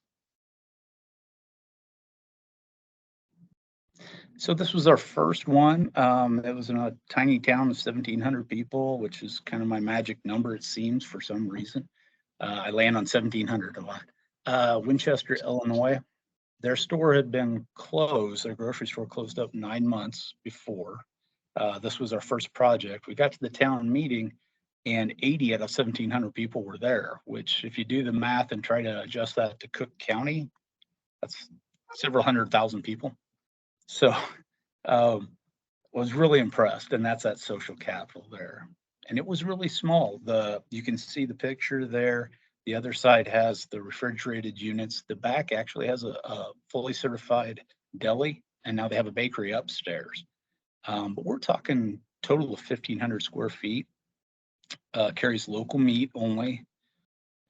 So this was our first one. It was in a tiny town of 1,700 people, which is kind of my magic number, it seems, for some reason. I land on 1,700 a lot. Winchester, Illinois. Their store had been closed. Their grocery store closed up 9 months before. This was our first project. We got to the town meeting and 80 out of 1,700 people were there, which if you do the math and try to adjust that to Cook County, that's several 100,000 people. So was really impressed, and that's that social capital there. And it was really small. You can see the picture there. The other side has the refrigerated units. The back actually has a fully certified deli, and now they have a bakery upstairs. But we're talking total of 1,500 square feet. Carries local meat only.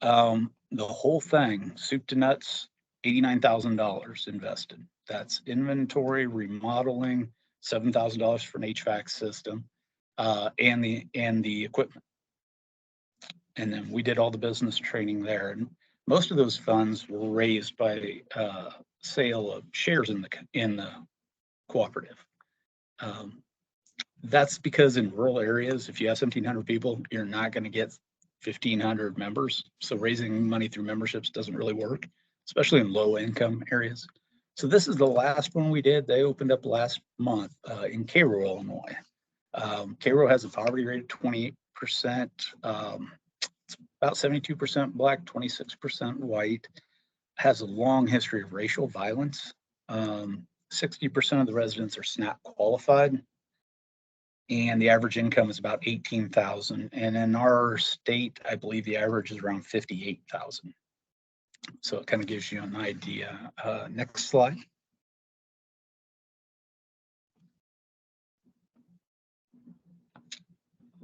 The whole thing, soup to nuts, $89,000 invested. That's inventory, remodeling, $7,000 for an HVAC system, and the equipment. And then we did all the business training there. And most of those funds were raised by sale of shares in the cooperative. That's because in rural areas, if you have 1,700 people, you're not going to get 1,500 members. So raising money through memberships doesn't really work, especially in low income areas. So this is the last one we did. They opened up last month in Cairo, Illinois. Cairo has a poverty rate of 28%. It's about 72% Black, 26% white. Has a long history of racial violence. 60% of the residents are SNAP qualified. And the average income is about 18,000. And in our state, I believe the average is around 58,000. So it kind of gives you an idea. Next slide.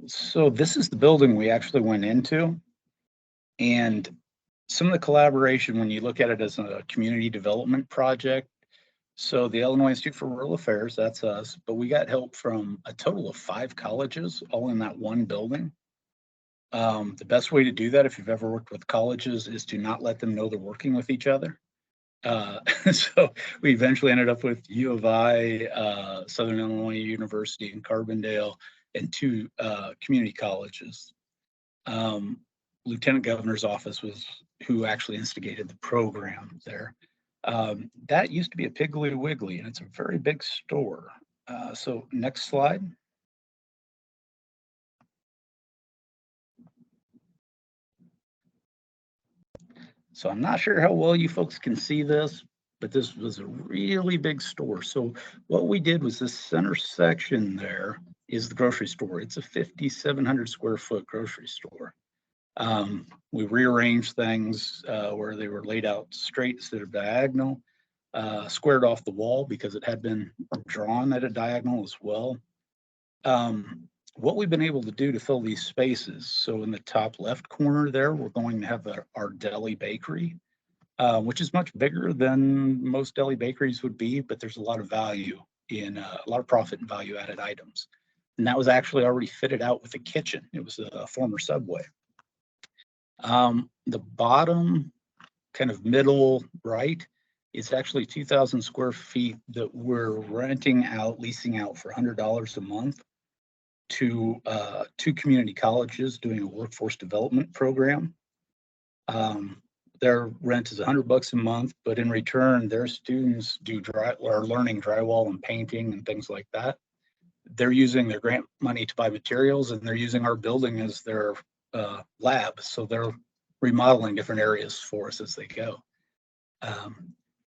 So this is the building we actually went into. And some of the collaboration, when you look at it as a community development project, so the Illinois Institute for Rural Affairs, that's us, but we got help from a total of 5 colleges, all in that one building. The best way to do that, if you've ever worked with colleges, is to not let them know they're working with each other. So we eventually ended up with U of I, Southern Illinois University in Carbondale, and 2 community colleges. Lieutenant Governor's office was who actually instigated the program there. That used to be a Piggly Wiggly, and it's a very big store. So next slide. So I'm not sure how well you folks can see this, but this was a really big store. So what we did was this center section there is the grocery store. It's a 5,700 square foot grocery store. We rearranged things where they were laid out straight instead of diagonal, squared off the wall because it had been drawn at a diagonal as well. What we've been able to do to fill these spaces, so in the top left corner there, we're going to have our deli bakery, which is much bigger than most deli bakeries would be, but there's a lot of value in a lot of profit and value added items. And that was actually already fitted out with a kitchen. It was a former Subway. The bottom kind of middle right is actually 2,000 square feet that we're renting out, leasing out for $100 a month to 2 community colleges doing a workforce development program. Their rent is $100 a month, but in return, their students are learning drywall and painting and things like that. they're using their grant money to buy materials, and they're using our building as their lab. So they're remodeling different areas for us as they go.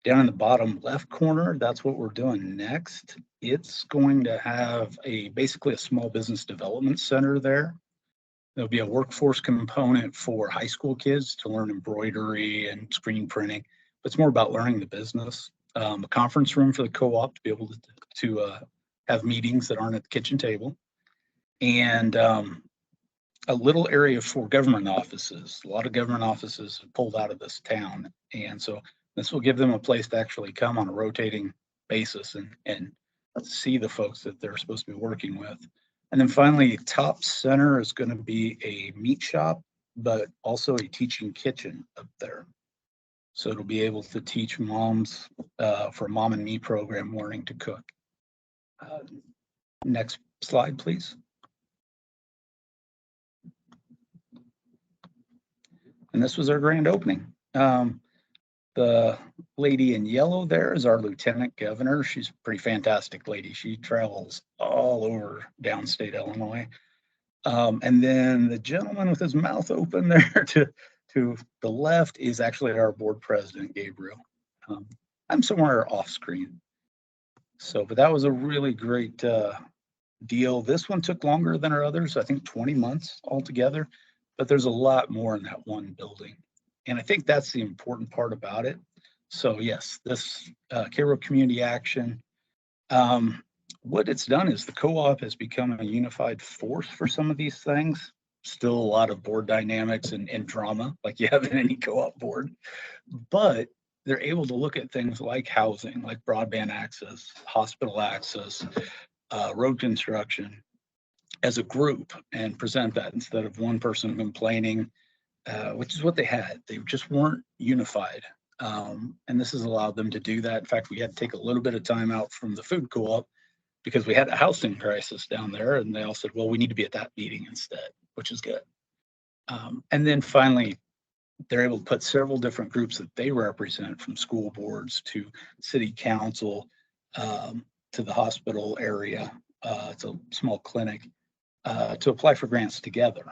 Down in the bottom left corner, that's what we're doing next. It's going to have basically a small business development center there. There'll be a workforce component for high school kids to learn embroidery and screen printing. But it's more about learning the business. A conference room for the co-op to be able to have meetings that aren't at the kitchen table. And a little area for government offices. A lot of government offices have pulled out of this town. And so this will give them a place to actually come on a rotating basis and see the folks that they're supposed to be working with. And then finally, top center is going to be a meat shop, but also a teaching kitchen up there. So it'll be able to teach moms for a Mom and Me program learning to cook. Next slide, please. And this was our grand opening. The lady in yellow there is our lieutenant governor. She's a pretty fantastic lady. She travels all over downstate Illinois. And then the gentleman with his mouth open there to the left is actually our board president, Gabriel. I'm somewhere off screen. So, but that was a really great deal. This one took longer than our others, I think 20 months altogether, but there's a lot more in that one building. And I think that's the important part about it. So yes, this Cairo Community Action, what it's done is the co-op has become a unified force for some of these things. Still a lot of board dynamics and drama like you have in any co-op board, but they're able to look at things like housing, like broadband access, hospital access, road construction as a group and present that instead of one person complaining, which is what they had. They just weren't unified. And this has allowed them to do that. In fact, we had to take a little bit of time out from the food co-op because we had a housing crisis down there. And they all said, well, we need to be at that meeting instead, which is good. And then finally, they're able to put several different groups that they represent, from school boards to city council, to the hospital area. It's a small clinic, to apply for grants together.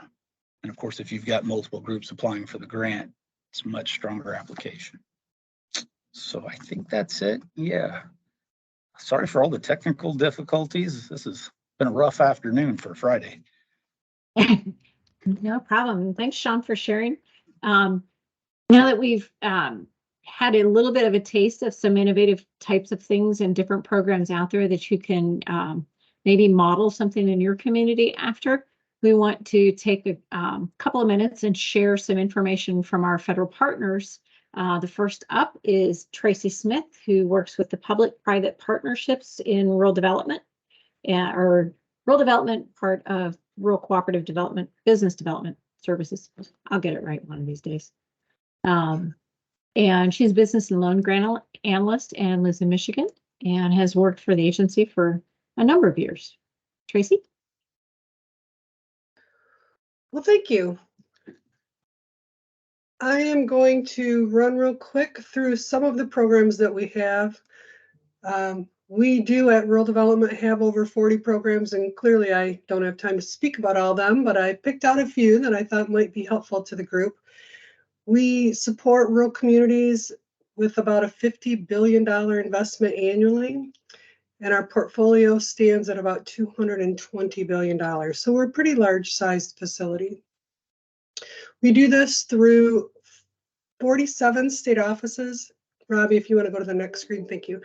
And of course, if you've got multiple groups applying for the grant, it's a much stronger application. So I think that's it. Yeah. Sorry for all the technical difficulties. This has been a rough afternoon for Friday. No problem. Thanks, Sean, for sharing. Now that we've had a little bit of a taste of some innovative types of things and different programs out there that you can maybe model something in your community after, we want to take a couple of minutes and share some information from our federal partners. The first up is Tracy Smith, who works with the public-private partnerships in rural development, or rural development part of rural cooperative development, business development services. I'll get it right one of these days. And she's a business and loan grant analyst and lives in Michigan and has worked for the agency for a number of years. Tracy? Well, thank you. I am going to run real quick through some of the programs that we have. We do at Rural Development have over 40 programs, and clearly I don't have time to speak about all of them, but I picked out a few that I thought might be helpful to the group. We support rural communities with about a $50 billion investment annually, and our portfolio stands at about $220 billion. So we're a pretty large-sized facility. We do this through 47 state offices. Robbie, if you want to go to the next screen, thank you.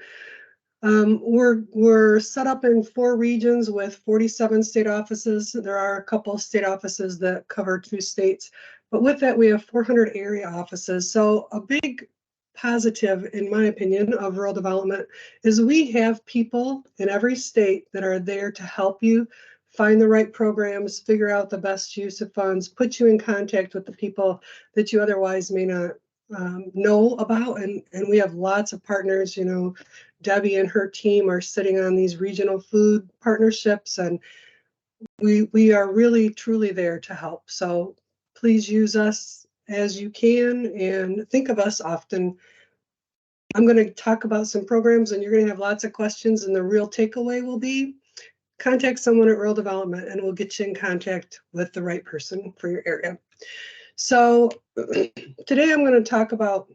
We're set up in 4 regions with 47 state offices. There are a couple of state offices that cover 2 states, but with that we have 400 area offices. So a big positive, in my opinion, of rural development is we have people in every state that are there to help you find the right programs, figure out the best use of funds, put you in contact with the people that you otherwise may not know about. And we have lots of partners. You know, Debbie and her team are sitting on these regional food partnerships, and we are really truly there to help. So please use us as you can and think of us often. I'm going to talk about some programs and you're going to have lots of questions, and the real takeaway will be contact someone at Rural Development and we'll get you in contact with the right person for your area. So today I'm going to talk about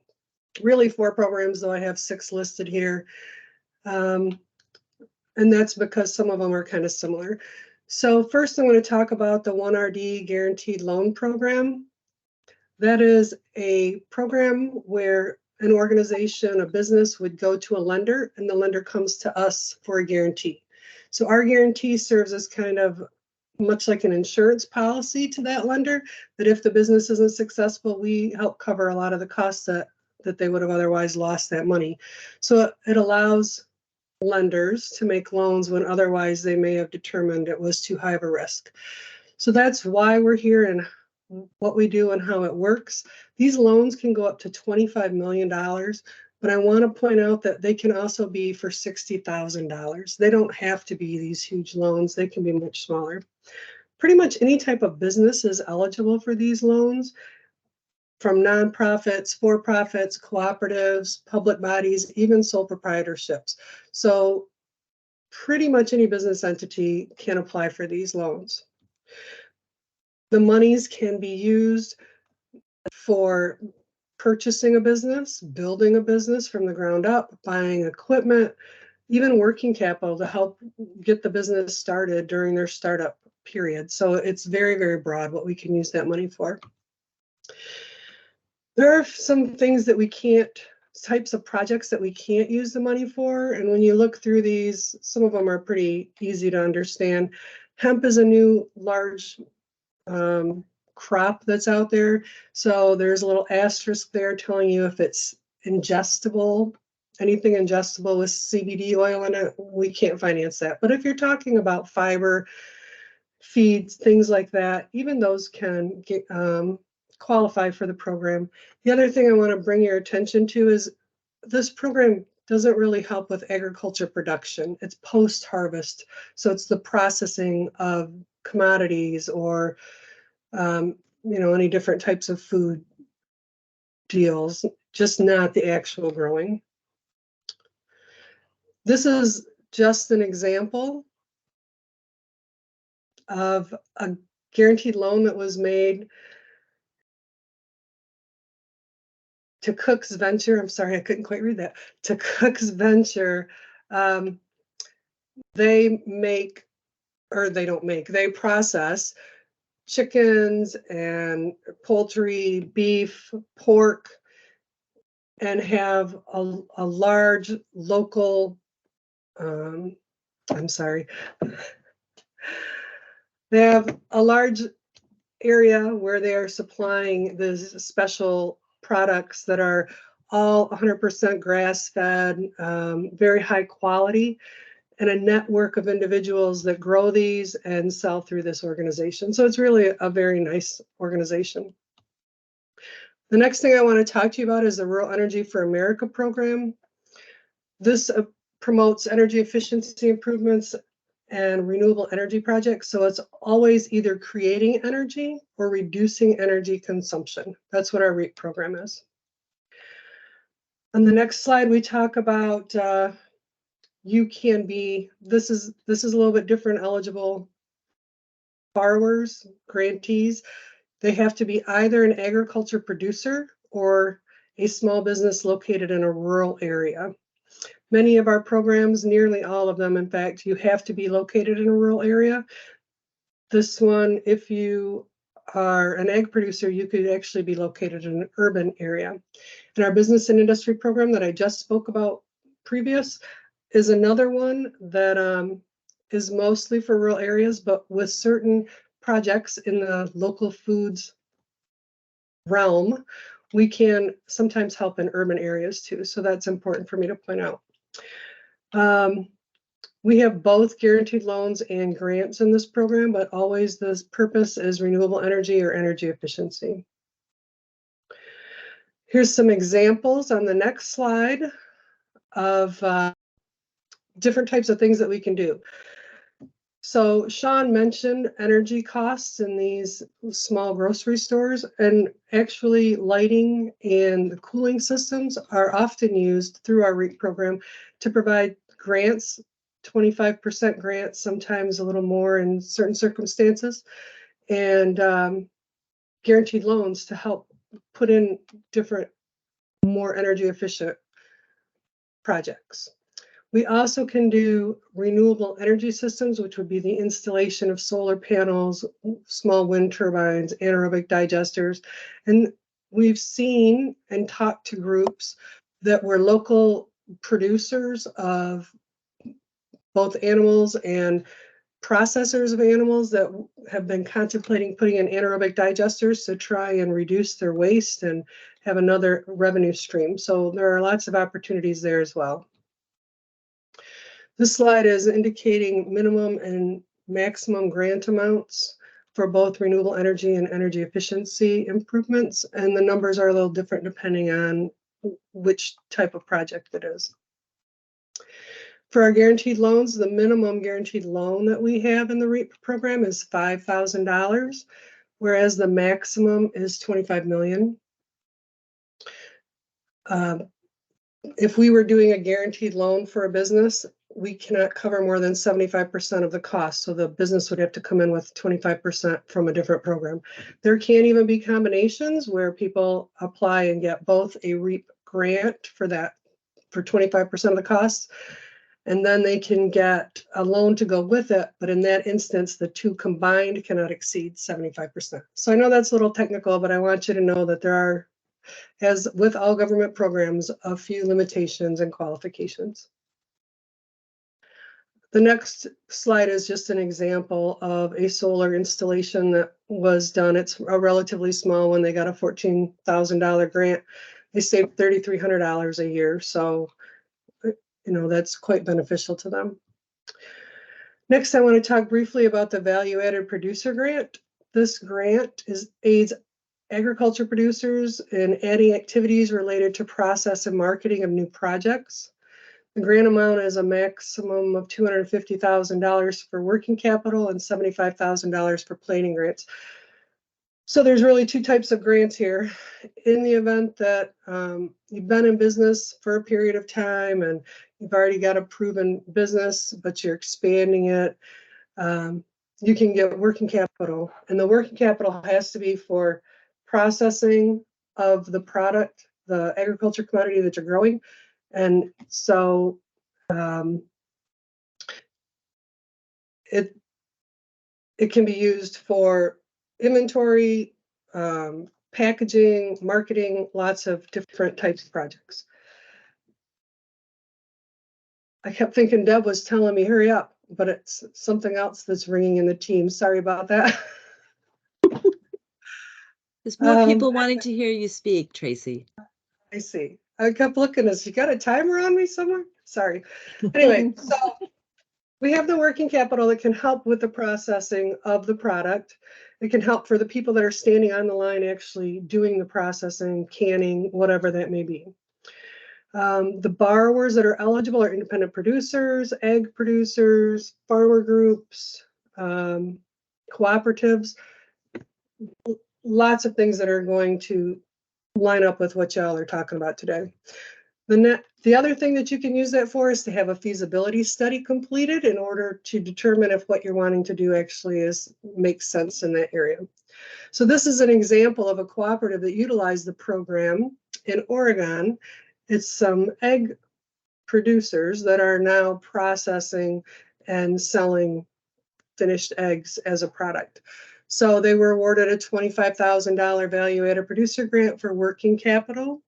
really 4 programs, though I have 6 listed here. And that's because some of them are kind of similar. So first I'm going to talk about the 1RD Guaranteed Loan Program. That is a program where an organization, a business would go to a lender and the lender comes to us for a guarantee. So our guarantee serves as kind of much like an insurance policy to that lender, that if the business isn't successful, we help cover a lot of the costs that they would have otherwise lost that money. So it allows lenders to make loans when otherwise they may have determined it was too high of a risk. So that's why we're here and what we do and how it works. These loans can go up to $25 million, but I want to point out that they can also be for $60,000. They don't have to be these huge loans. They can be much smaller. Pretty much any type of business is eligible for these loans, from nonprofits, for-profits, cooperatives, public bodies, even sole proprietorships. So pretty much any business entity can apply for these loans. The monies can be used for purchasing a business, building a business from the ground up, buying equipment, even working capital to help get the business started during their startup period. So it's very, very broad what we can use that money for. There are some things that we can't, types of projects that we can't use the money for. And when you look through these, some of them are pretty easy to understand. Hemp is a new large crop that's out there. So there's a little asterisk there telling you if it's ingestible, anything ingestible with CBD oil in it, we can't finance that. But if you're talking about fiber, feeds, things like that, even those can get, qualify for the program. The other thing I want to bring your attention to is this program doesn't really help with agriculture production. It's post-harvest. So it's the processing of commodities or any different types of food deals, just not the actual growing. This is just an example of a guaranteed loan that was made to Cook's Venture. I'm sorry, I couldn't quite read that. To Cook's Venture. They make, or they don't make, they process chickens and poultry, beef, pork, and have a large local, I'm sorry, they have a large area where they are supplying these special products that are all 100% grass-fed, very high quality, and a network of individuals that grow these and sell through this organization. So it's really a very nice organization. The next thing I want to talk to you about is the Rural Energy for America program. This promotes energy efficiency improvements and renewable energy projects. So it's always either creating energy or reducing energy consumption. That's what our REAP program is. On the next slide, we talk about you can be, this is a little bit different eligible borrowers, grantees. They have to be either an agriculture producer or a small business located in a rural area. Many of our programs, nearly all of them, in fact, you have to be located in a rural area. This one, if you are an ag producer, you could actually be located in an urban area. And our business and industry program that I just spoke about previous is another one that is mostly for rural areas, but with certain projects in the local foods realm, we can sometimes help in urban areas too. So that's important for me to point out. We have both guaranteed loans and grants in this program, but always the purpose is renewable energy or energy efficiency. Here's some examples on the next slide of different types of things that we can do. So Sean mentioned energy costs in these small grocery stores, and actually lighting and the cooling systems are often used through our REAP program to provide grants 25% grants, sometimes a little more in certain circumstances, and guaranteed loans to help put in different, more energy efficient projects. We also can do renewable energy systems, which would be the installation of solar panels, small wind turbines, anaerobic digesters. And we've seen and talked to groups that were local producers of both animals and processors of animals that have been contemplating putting in anaerobic digesters to try and reduce their waste and have another revenue stream. So there are lots of opportunities there as well. This slide is indicating minimum and maximum grant amounts for both renewable energy and energy efficiency improvements. And the numbers are a little different depending on which type of project it is. For our guaranteed loans, the minimum guaranteed loan that we have in the REAP program is $5,000, whereas the maximum is $25 million. If we were doing a guaranteed loan for a business, we cannot cover more than 75% of the cost. So the business would have to come in with 25% from a different program. There can even be combinations where people apply and get both a REAP grant for that, for 25% of the costs, and then they can get a loan to go with it. But in that instance, the two combined cannot exceed 75%. So I know that's a little technical, but I want you to know that there are, as with all government programs, a few limitations and qualifications. The next slide is just an example of a solar installation that was done. It's a relatively small one. They got a $14,000 grant. They saved $3,300 a year. So, you know, that's quite beneficial to them. Next, I want to talk briefly about the Value Added Producer Grant. This grant aids agriculture producers in adding activities related to process and marketing of new projects. The grant amount is a maximum of $250,000 for working capital and $75,000 for planning grants. So there's really two types of grants here. In the event that you've been in business for a period of time and you've already got a proven business, but you're expanding it, you can get working capital. And the working capital has to be for processing of the product, the agriculture commodity that you're growing. And so it can be used for inventory, packaging, marketing, lots of different types of projects. I kept thinking Deb was telling me, hurry up, but it's something else that's ringing in the team. Sorry about that. There's more people wanting to hear you speak, Tracy. I see. I kept looking as you got a timer on me somewhere? Sorry. Anyway, so we have the working capital that can help with the processing of the product. It can help for the people that are standing on the line actually doing the processing, canning, whatever that may be. The borrowers that are eligible are independent producers, egg producers, farmer groups, cooperatives, lots of things that are going to line up with what y'all are talking about today. The other thing that you can use that for is to have a feasibility study completed in order to determine if what you're wanting to do actually makes sense in that area. So this is an example of a cooperative that utilized the program in Oregon. It's some egg producers that are now processing and selling finished eggs as a product. So they were awarded a $25,000 value added producer grant for working capital.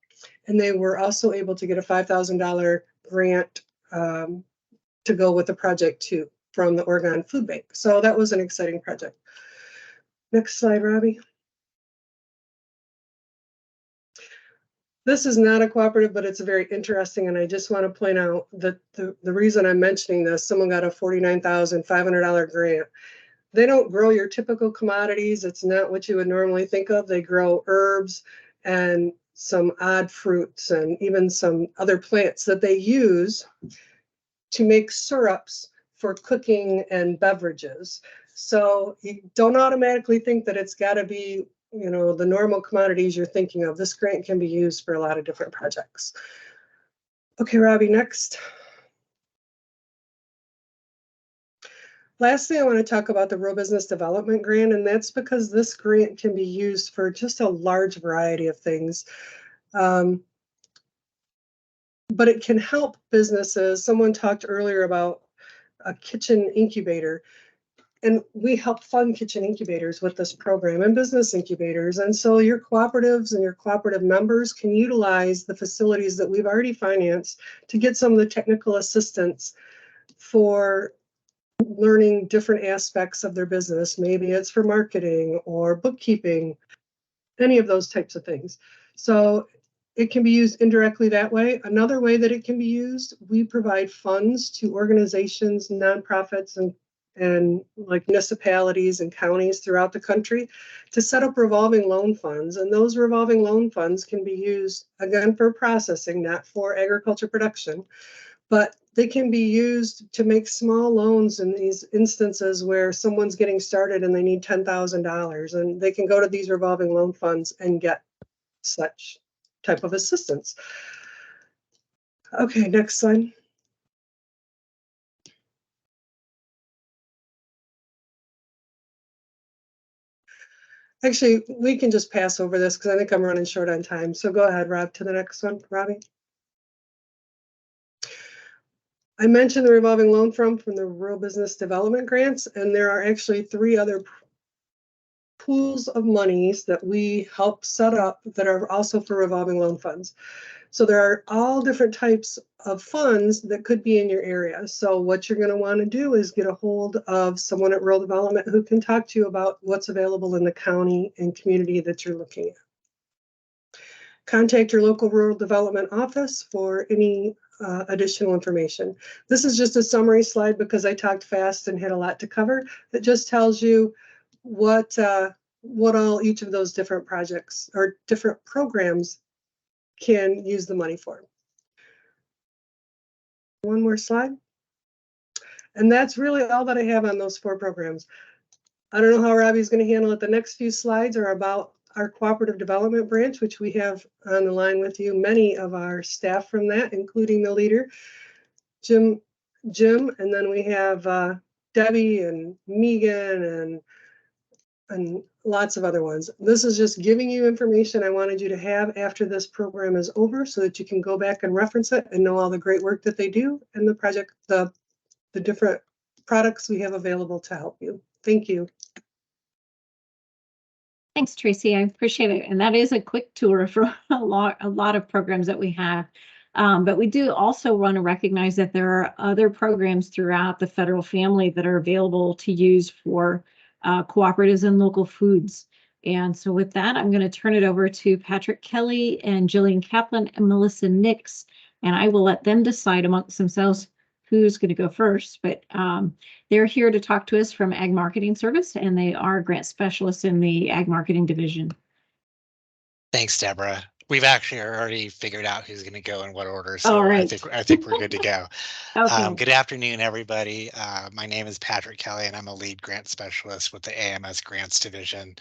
And they were also able to get a $5,000 grant to go with the project too from the Oregon Food Bank. So that was an exciting project. Next slide, Robbie. This is not a cooperative, but it's very interesting. And I just want to point out that the reason I'm mentioning this, someone got a $49,500 grant. They don't grow your typical commodities. It's not what you would normally think of. They grow herbs and some odd fruits and even some other plants that they use to make syrups for cooking and beverages. So you don't automatically think that it's got to be, you know, the normal commodities you're thinking of. This grant can be used for a lot of different projects. Okay, Robbie, next. Last thing I want to talk about the Rural Business Development Grant, and that's because this grant can be used for just a large variety of things. But it can help businesses. Someone talked earlier about a kitchen incubator, and we help fund kitchen incubators with this program and business incubators. And so your cooperatives and your cooperative members can utilize the facilities that we've already financed to get some of the technical assistance for learning different aspects of their business. Maybe it's for marketing or bookkeeping, any of those types of things. So it can be used indirectly that way. Another way that it can be used, we provide funds to organizations, nonprofits, and like municipalities and counties throughout the country to set up revolving loan funds. And those revolving loan funds can be used, again, for processing, not for agriculture production, but they can be used to make small loans in these instances where someone's getting started and they need $10,000, and they can go to these revolving loan funds and get such type of assistance. Okay, next slide. Actually, we can just pass over this because I think I'm running short on time. So go ahead, Rob, to the next one, Robbie. I mentioned the revolving loan from the Rural Business Development Grants, and there are actually 3 other pools of monies that we help set up that are also for revolving loan funds. So there are all different types of funds that could be in your area. So what you're going to want to do is get a hold of someone at Rural Development who can talk to you about what's available in the county and community that you're looking at. Contact your local rural development office for any additional information. This is just a summary slide because I talked fast and had a lot to cover. That just tells you what all each of those different projects or different programs can use the money for. One more slide. And that's really all that I have on those 4 programs. I don't know how Robbie's going to handle it. The next few slides are about our cooperative development branch, which we have on the line with you, many of our staff from that, including the leader, Jim, and then we have Debbie and Megan and lots of other ones. This is just giving you information I wanted you to have after this program is over so that you can go back and reference it and know all the great work that they do and the project, the different products we have available to help you. Thank you. Thanks, Tracy. I appreciate it. And that is a quick tour for a lot of programs that we have. But we do also want to recognize that there are other programs throughout the federal family that are available to use for cooperatives and local foods. And so with that, I'm going to turn it over to Patrick Kelly and Jillian Kaplan and Melissa Nix, and I will let them decide amongst themselves who's going to go first. But they're here to talk to us from Ag Marketing Service, and they are grant specialists in the Ag Marketing Division. Thanks, Deborah. We've actually already figured out who's going to go in what order, so All right. I think we're good to go. Okay. Good afternoon, everybody. My name is Patrick Kelly, and I'm a lead grant specialist with the AMS Grants Division.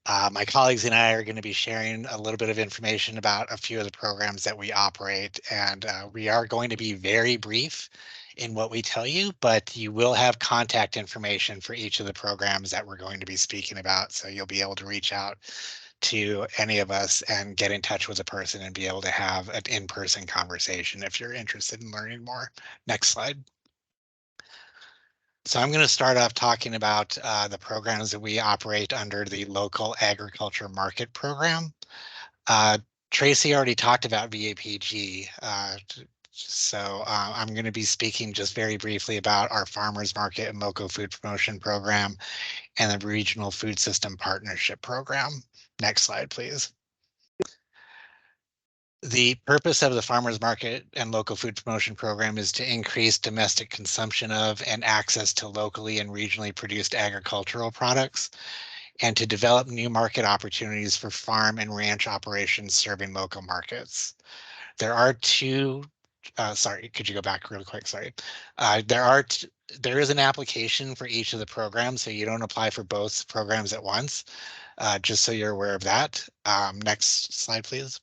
My colleagues and I are going to be sharing a little bit of information about a few of the programs that we operate, and we are going to be very brief in what we tell you, but you will have contact information for each of the programs that we're going to be speaking about, so you'll be able to reach out to any of us and get in touch with a person and be able to have an in-person conversation if you're interested in learning more. Next slide. So I'm going to start off talking about the programs that we operate under the Local Agriculture Market Program. Tracy already talked about VAPG, so I'm going to be speaking just very briefly about our Farmers Market and Local Food Promotion Program and the Regional Food System Partnership Program. Next slide, please. The purpose of the Farmers Market and Local Food Promotion Program is to increase domestic consumption of and access to locally and regionally produced agricultural products, and to develop new market opportunities for farm and ranch operations serving local markets. There are two, sorry, could you go back real quick? Sorry. There is an application for each of the programs, so you don't apply for both programs at once, just so you're aware of that. Next slide, please.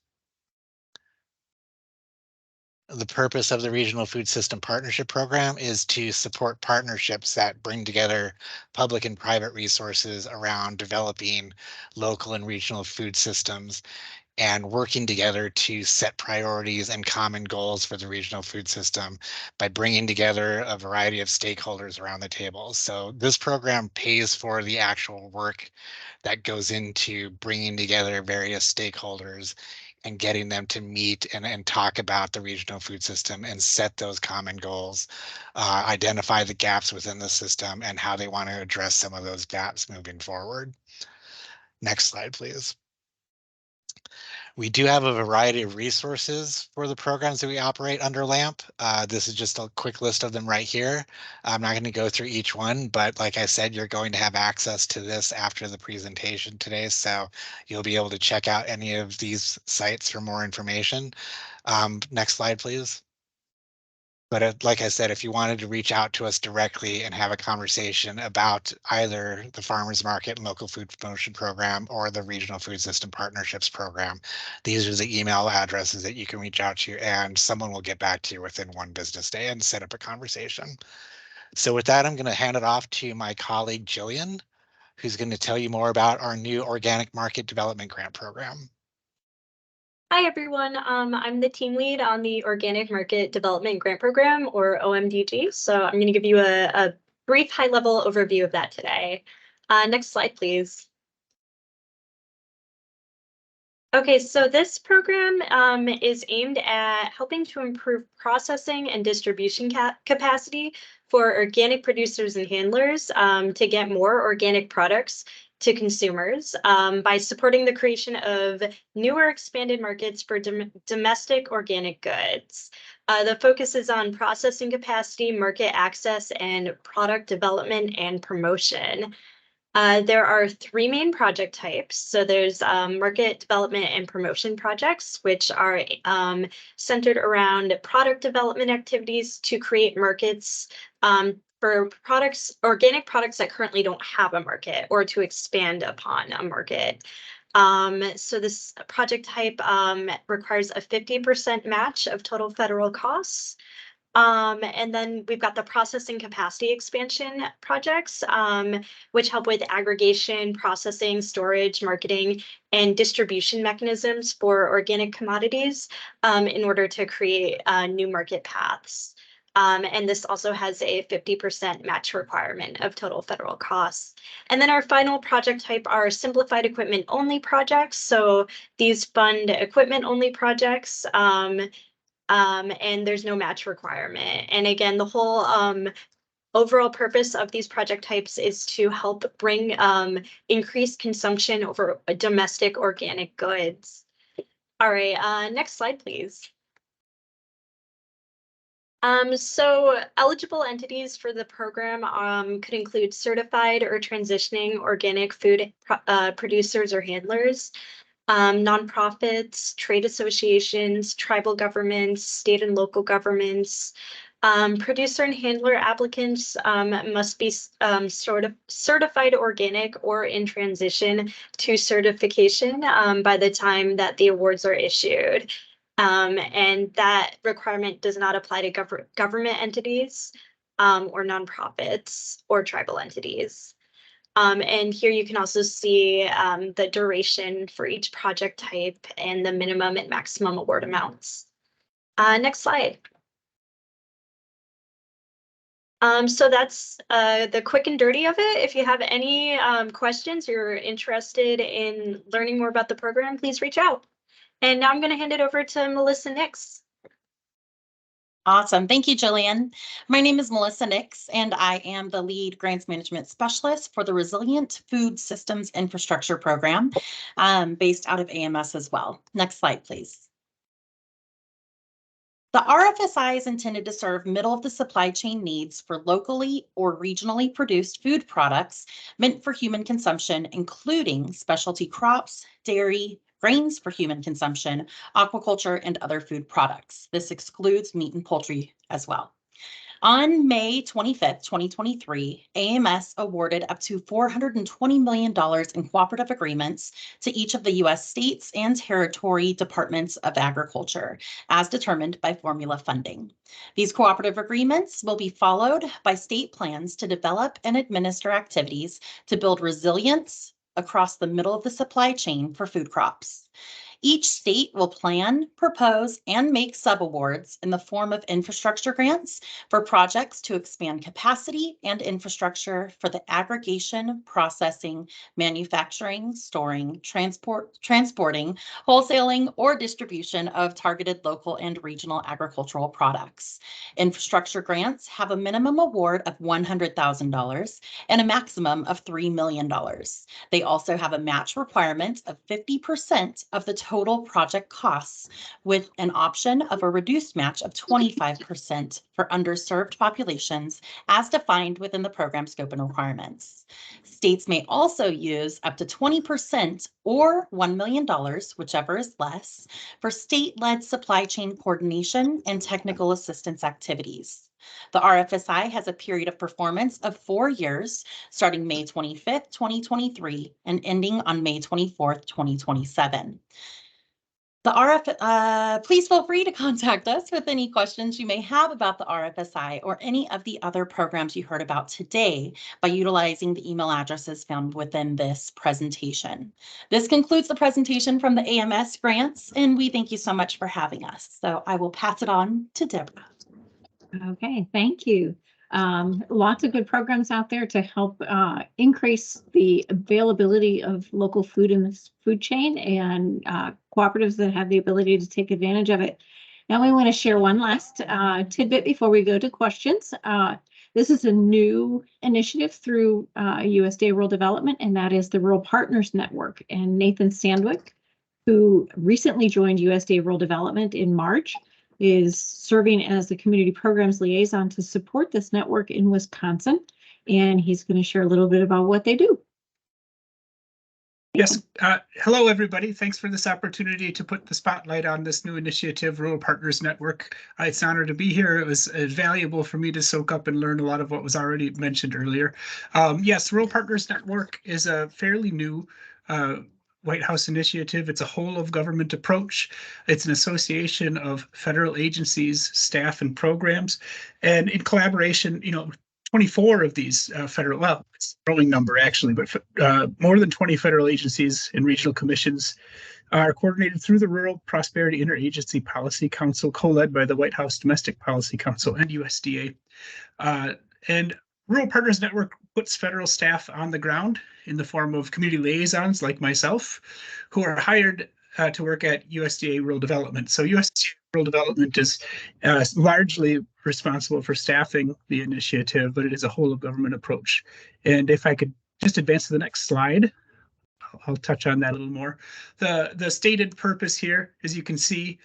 The purpose of the Regional Food System Partnership Program is to support partnerships that bring together public and private resources around developing local and regional food systems and working together to set priorities and common goals for the regional food system by bringing together a variety of stakeholders around the table. So this program pays for the actual work that goes into bringing together various stakeholders and getting them to meet and talk about the regional food system and set those common goals, identify the gaps within the system and how they want to address some of those gaps moving forward. Next slide, please. We do have a variety of resources for the programs that we operate under LAMP. This is just a quick list of them right here. I'm not going to go through each one, but like I said, you're going to have access to this after the presentation today. So you'll be able to check out any of these sites for more information. Next slide, please. But like I said, if you wanted to reach out to us directly and have a conversation about either the Farmers Market and Local Food Promotion Program or the Regional Food System Partnerships Program, these are the email addresses that you can reach out to, and someone will get back to you within 1 business day and set up a conversation. So with that, I'm going to hand it off to my colleague, Jillian, who's going to tell you more about our new Organic Market Development Grant Program. Hi, everyone. I'm the team lead on the Organic Market Development Grant Program, or OMDG. So I'm going to give you a brief high-level overview of that today. Next slide, please. Okay, so this program is aimed at helping to improve processing and distribution capacity for organic producers and handlers to get more organic products to consumers by supporting the creation of newer expanded markets for domestic organic goods. The focus is on processing capacity, market access, and product development and promotion. There are 3 main project types. So there's market development and promotion projects, which are centered around product development activities to create markets for products, organic products that currently don't have a market, or to expand upon a market. So this project type requires a 50% match of total federal costs. And then we've got the processing capacity expansion projects, which help with aggregation, processing, storage, marketing, and distribution mechanisms for organic commodities in order to create new market paths. And this also has a 50% match requirement of total federal costs. And then our final project type are simplified equipment only projects. So these fund equipment only projects. And there's no match requirement. And again, the whole overall purpose of these project types is to help bring increased consumption over domestic organic goods. All right, next slide, please. So eligible entities for the program could include certified or transitioning organic food producers or handlers, nonprofits, trade associations, tribal governments, state and local governments. Producer and handler applicants must be certified organic or in transition to certification by the time that the awards are issued. And that requirement does not apply to government entities or nonprofits or tribal entities. And here you can also see the duration for each project type and the minimum and maximum award amounts. Next slide. So that's the quick and dirty of it. If you have any questions, you're interested in learning more about the program, please reach out. And now I'm going to hand it over to Melissa Nix. Awesome. Thank you, Jillian. My name is Melissa Nix, and I am the lead grants management specialist for the Resilient Food Systems Infrastructure Program based out of AMS as well. Next slide, please. The RFSI is intended to serve middle of the supply chain needs for locally or regionally produced food products meant for human consumption, including specialty crops, dairy, grains for human consumption, aquaculture, and other food products. This excludes meat and poultry as well. On May 25th, 2023, AMS awarded up to $420 million in cooperative agreements to each of the U.S. states and territory departments of agriculture, as determined by formula funding. These cooperative agreements will be followed by state plans to develop and administer activities to build resilience across the middle of the supply chain for food crops. Each state will plan, propose, and make subawards in the form of infrastructure grants for projects to expand capacity and infrastructure for the aggregation, processing, manufacturing, storing, transporting, wholesaling, or distribution of targeted local and regional agricultural products. Infrastructure grants have a minimum award of $100,000 and a maximum of $3 million. They also have a match requirement of 50% of the total project costs, with an option of a reduced match of 25% for underserved populations as defined within the program scope and requirements. States may also use up to 20% or $1 million, whichever is less, for state-led supply chain coordination and technical assistance activities. The RFSI has a period of performance of 4 years, starting May 25th, 2023, and ending on May 24th, 2027. Please feel free to contact us with any questions you may have about the RFSI or any of the other programs you heard about today by utilizing the email addresses found within this presentation. This concludes the presentation from the AMS grants, and we thank you so much for having us. So I will pass it on to Deborah. Okay, thank you. Lots of good programs out there to help increase the availability of local food in this food chain, and cooperatives that have the ability to take advantage of it. Now we want to share one last tidbit before we go to questions. This is a new initiative through USDA Rural Development, and that is the Rural Partners Network. And Nathan Sandwick, who recently joined USDA Rural Development in March, is serving as the community programs liaison to support this network in Wisconsin. And he's going to share a little bit about what they do. Yes. Hello, everybody. Thanks for this opportunity to put the spotlight on this new initiative, Rural Partners Network. It's an honor to be here. It was valuable for me to soak up and learn a lot of what was already mentioned earlier. Yes, Rural Partners Network is a fairly new White House initiative. It's a whole of government approach. It's an association of federal agencies, staff, and programs. And in collaboration, 24 of these federal, well, it's a growing number actually, but more than 20 federal agencies and regional commissions are coordinated through the Rural Prosperity Interagency Policy Council, co-led by the White House Domestic Policy Council and USDA. And Rural Partners Network puts federal staff on the ground in the form of community liaisons like myself, who are hired to work at USDA Rural Development. So USDA Rural Development is largely responsible for staffing the initiative, but it is a whole of government approach. And if I could just advance to the next slide, I'll touch on that a little more. The stated purpose here, as you can see,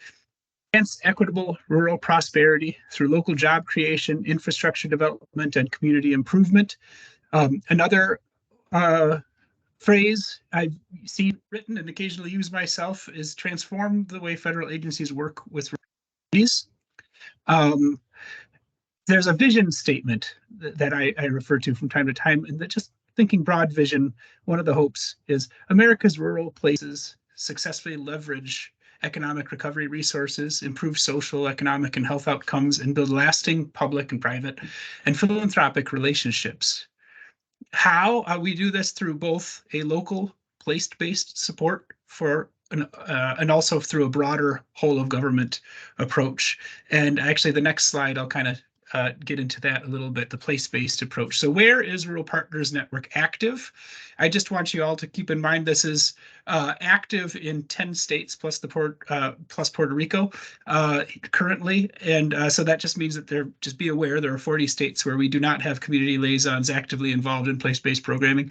enhance equitable rural prosperity through local job creation, infrastructure development, and community improvement. Another phrase I've seen written and occasionally use myself is transform the way federal agencies work with communities. There's a vision statement that I refer to from time to time, and that just thinking broad vision, one of the hopes is America's rural places successfully leverage economic recovery resources, improve social, economic, and health outcomes, and build lasting public and private and philanthropic relationships. How we do this through both a local place-based support for and also through a broader whole of government approach. And actually the next slide, I'll kind of get into that a little bit, the place-based approach. So where is Rural Partners Network active? I just want you all to keep in mind this is active in 10 states plus plus Puerto Rico currently. And so that just means that just be aware there are 40 states where we do not have community liaisons actively involved in place-based programming.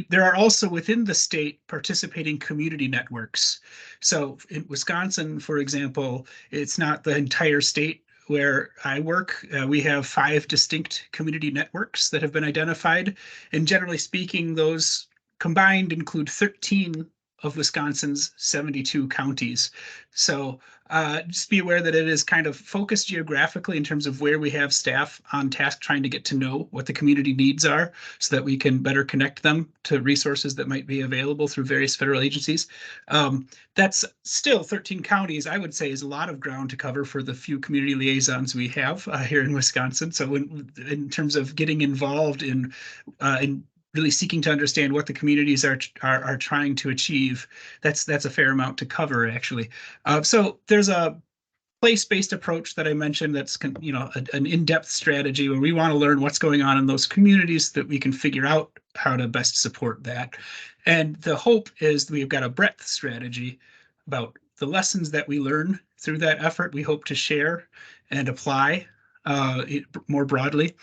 There are also within the state participating community networks. So in Wisconsin, for example, it's not the entire state where I work. We have 5 distinct community networks that have been identified. And generally speaking, those combined include 13 of Wisconsin's 72 counties. So just be aware that it is kind of focused geographically in terms of where we have staff on task trying to get to know what the community needs are so that we can better connect them to resources that might be available through various federal agencies. That's still 13 counties, I would say, is a lot of ground to cover for the few community liaisons we have here in Wisconsin. So in terms of getting involved in really seeking to understand what the communities are trying to achieve, that's a fair amount to cover, actually. So there's a place-based approach that I mentioned that's an in-depth strategy where we want to learn what's going on in those communities so that we can figure out how to best support that. And the hope is that we've got a breadth strategy about the lessons that we learn through that effort. We hope to share and apply more broadly.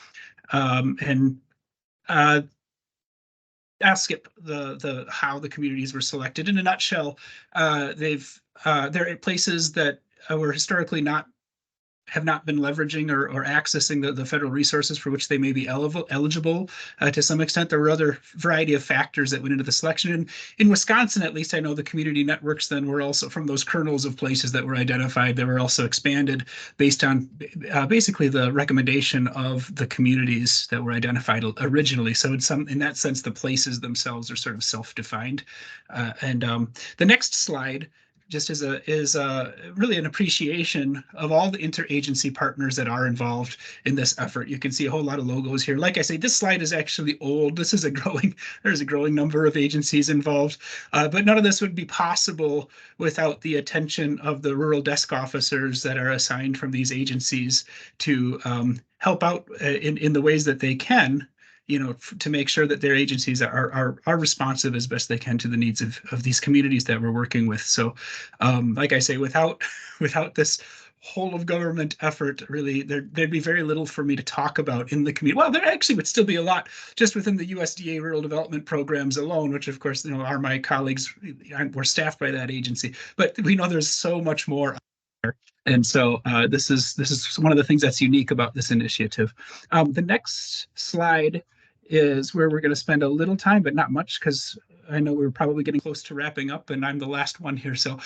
I'll skip the how the communities were selected. In a nutshell, there are places that were historically have not been leveraging or accessing the federal resources for which they may be eligible to some extent. There were other variety of factors that went into the selection. And in Wisconsin, at least I know the community networks then were also from those kernels of places that were identified. They were also expanded based on basically the recommendation of the communities that were identified originally. So in that sense, the places themselves are sort of self-defined. The next slide just is really an appreciation of all the interagency partners that are involved in this effort. You can see a whole lot of logos here. Like I say, this slide is actually old. This is there's a growing number of agencies involved, but none of this would be possible without the attention of the rural desk officers that are assigned from these agencies to help out in the ways that they can, to make sure that their agencies are responsive as best they can to the needs of these communities that we're working with. So, like I say, without this whole of government effort, really, there'd be very little for me to talk about in the community. Well, there actually would still be a lot just within the USDA rural development programs alone, which of course, are my colleagues. We're staffed by that agency, but we know there's so much more. And so this is one of the things that's unique about this initiative. The next slide is where we're going to spend a little time, but not much, because I know we're probably getting close to wrapping up and I'm the last one here. So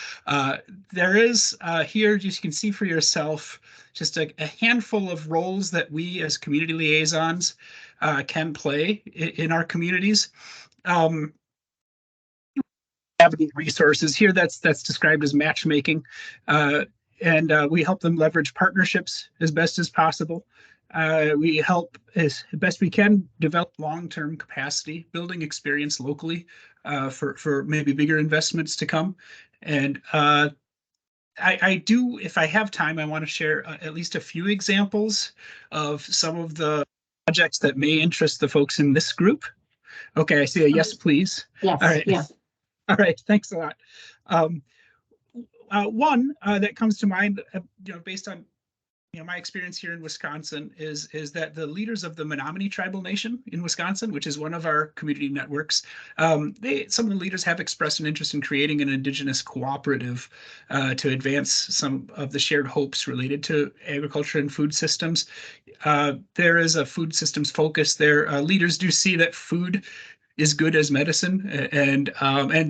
there is here, as you can see for yourself, just a handful of roles that we as community liaisons can play in our communities. Resources here, that's described as matchmaking. And we help them leverage partnerships as best as possible. We help as best we can develop long-term capacity building experience locally for maybe bigger investments to come. And I do, if I have time, I want to share at least a few examples of some of the projects that may interest the folks in this group. Okay, I see a yes, please. Yes. All right. Yes. All right, thanks a lot. One that comes to mind, based on my experience here in Wisconsin, is that the leaders of the Menominee Tribal Nation in Wisconsin, which is one of our community networks, some of the leaders have expressed an interest in creating an indigenous cooperative to advance some of the shared hopes related to agriculture and food systems. There is a food systems focus there. Leaders do see that food is good as medicine, and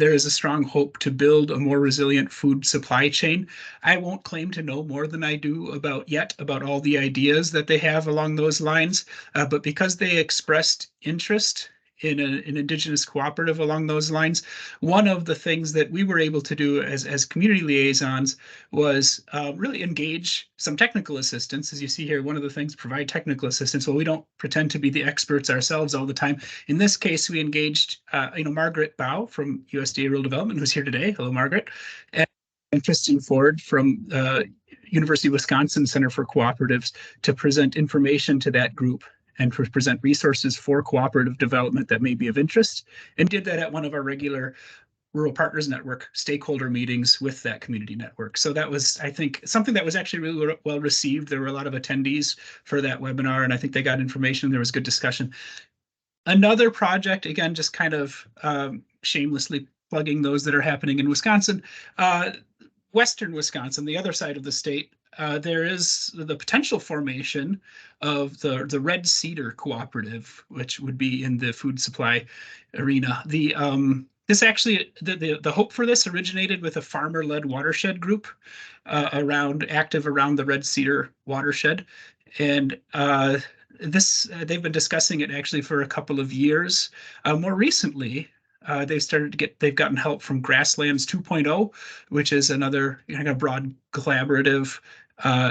there is a strong hope to build a more resilient food supply chain. I won't claim to know more than I do about all the ideas that they have along those lines, but because they expressed interest in an indigenous cooperative along those lines, one of the things that we were able to do as community liaisons was really engage some technical assistance. As you see here, one of the things, provide technical assistance. Well, we don't pretend to be the experts ourselves all the time. In this case, we engaged Margaret Bow from USDA Rural Development, who's here today. Hello, Margaret. And Kristen Ford from University of Wisconsin Center for Cooperatives to present information to that group and to present resources for cooperative development that may be of interest, and did that at one of our regular Rural Partners Network stakeholder meetings with that community network. So that was, I think, something that was actually really well received. There were a lot of attendees for that webinar, and I think they got information. There was good discussion. Another project, again, just kind of shamelessly plugging those that are happening in Wisconsin, Western Wisconsin, the other side of the state, there is the potential formation of the Red Cedar Cooperative, which would be in the food supply arena. This actually, the hope for this originated with a farmer-led watershed group active around the Red Cedar watershed. And they've been discussing it actually for a couple of years. More recently, they've gotten help from Grasslands 2.0, which is another broad collaborative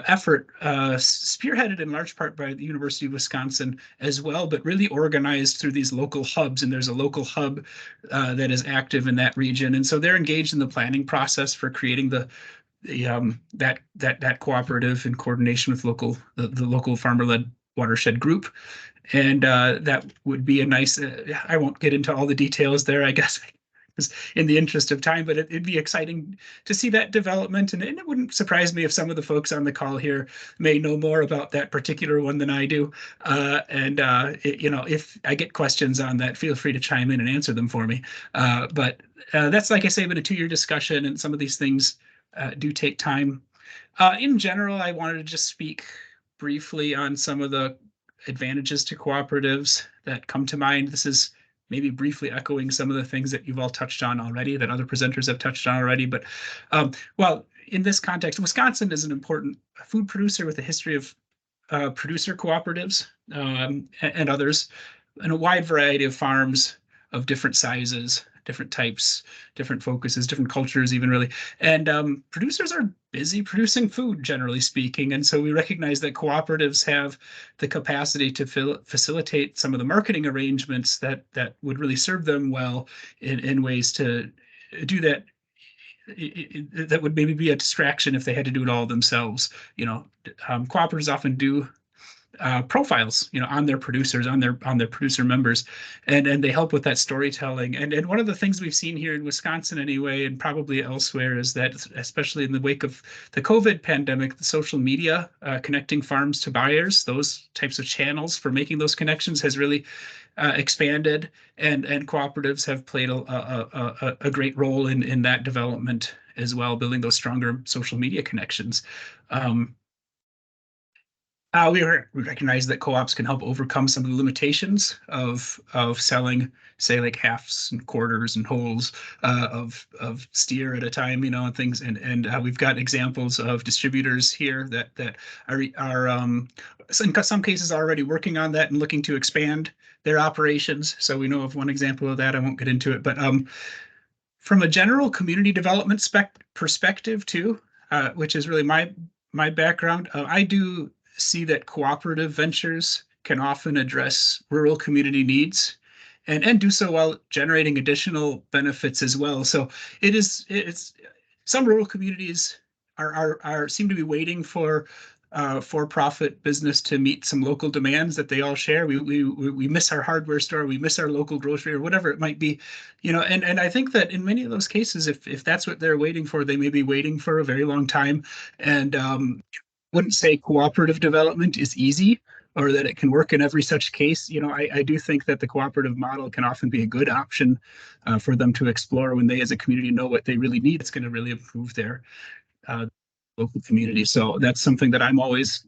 effort spearheaded in large part by the University of Wisconsin as well, but really organized through these local hubs. And there's a local hub that is active in that region. And so they're engaged in the planning process for creating that cooperative in coordination with the local farmer-led watershed group. And that would be a nice, I won't get into all the details there, I guess, in the interest of time, but it'd be exciting to see that development. And it wouldn't surprise me if some of the folks on the call here may know more about that particular one than I do. If I get questions on that, feel free to chime in and answer them for me. But that's, like I say, been a 2-year discussion, and some of these things do take time. In general, I wanted to just speak briefly on some of the advantages to cooperatives that come to mind. This is maybe briefly echoing some of the things that you've all touched on already, that other presenters have touched on already. But well, in this context, Wisconsin is an important food producer with a history of producer cooperatives and others, and a wide variety of farms of different sizes, different types, different focuses, different cultures even, really. And producers are busy producing food, generally speaking. And so we recognize that cooperatives have the capacity to facilitate some of the marketing arrangements that would really serve them well in ways to do that. That would maybe be a distraction if they had to do it all themselves. Cooperatives often do profiles, on their producers, on their producer members, and they help with that storytelling. And one of the things we've seen here in Wisconsin anyway, and probably elsewhere, is that especially in the wake of the COVID pandemic, the social media connecting farms to buyers, those types of channels for making those connections has really expanded, and cooperatives have played a great role in that development as well, building those stronger social media connections. We recognize that co-ops can help overcome some of the limitations of selling, say, like halves and quarters and wholes of steer at a time, and things. And we've got examples of distributors here that are in some cases already working on that and looking to expand their operations. So we know of one example of that. I won't get into it, but from a general community development perspective too, which is really my background, I do see that cooperative ventures can often address rural community needs and do so while generating additional benefits as well. So it's some rural communities seem to be waiting for for-profit business to meet some local demands that they all share. We miss our hardware store, we miss our local grocery, or whatever it might be, and I think that in many of those cases, if that's what they're waiting for, they may be waiting for a very long time. And wouldn't say cooperative development is easy or that it can work in every such case. I do think that the cooperative model can often be a good option for them to explore when they as a community know what they really need. It's going to really improve their local community. So that's something that I'm always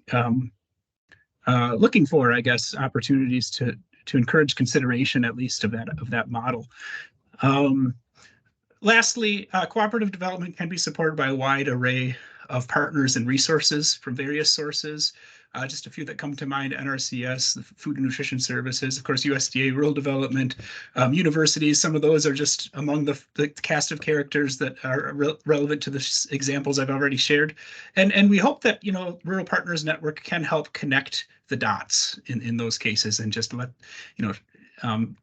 looking for, I guess, opportunities to encourage consideration, at least of that model. Lastly, cooperative development can be supported by a wide array of partners and resources from various sources. Just a few that come to mind: NRCS, the Food and Nutrition Services, of course, USDA, Rural Development, universities. Some of those are just among the cast of characters that are relevant to the examples I've already shared. And we hope that, Rural Partners Network can help connect the dots in those cases and just let,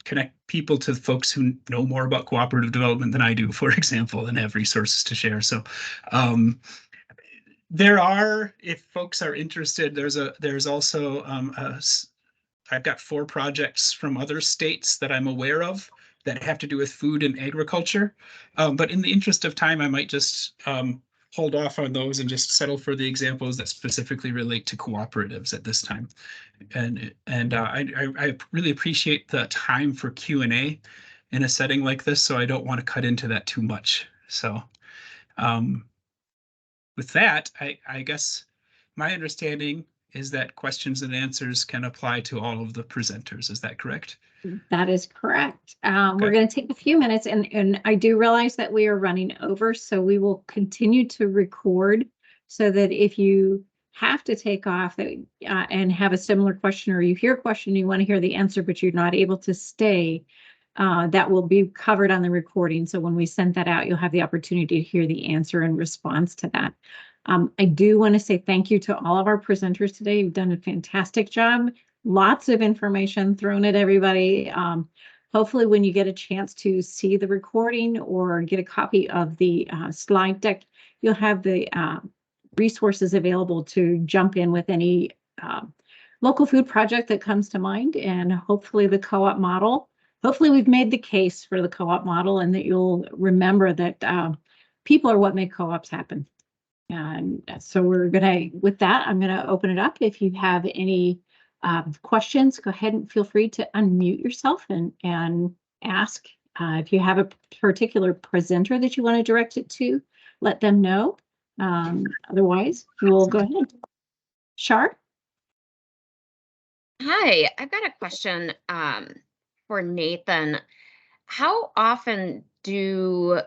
connect people to folks who know more about cooperative development than I do, for example, and have resources to share. So there are, if folks are interested, there's also I've got 4 projects from other states that I'm aware of that have to do with food and agriculture. But in the interest of time, I might just hold off on those and just settle for the examples that specifically relate to cooperatives at this time. And I really appreciate the time for Q&A in a setting like this, so I don't want to cut into that too much. So with that, I guess my understanding is that questions and answers can apply to all of the presenters. Is that correct? That is correct. We're Okay. going to take a few minutes, and I do realize that we are running over, so we will continue to record so that if you have to take off and have a similar question, or you hear a question, you want to hear the answer, but you're not able to stay, that will be covered on the recording. So when we send that out, you'll have the opportunity to hear the answer in response to that. I do want to say thank you to all of our presenters today. You've done a fantastic job. Lots of information thrown at everybody. Hopefully when you get a chance to see the recording or get a copy of the slide deck, you'll have the resources available to jump in with any local food project that comes to mind, and hopefully the co-op model. Hopefully we've made the case for the co-op model, and that you'll remember that people are what make co-ops happen. And so with that, I'm gonna open it up. If you have any questions, go ahead and feel free to unmute yourself and ask. If you have a particular presenter that you want to direct it to, let them know. Otherwise, we'll go ahead. Shar? Hi, I've got a question for Nathan. How often do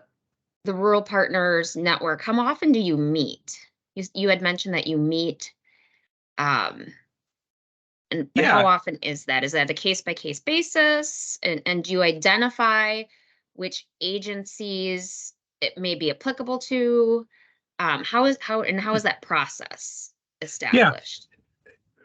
the Rural Partners Network, how often do you meet? You had mentioned that you meet, but how often is that? Is that a case-by-case basis? And do you identify which agencies it may be applicable to? How is that process established?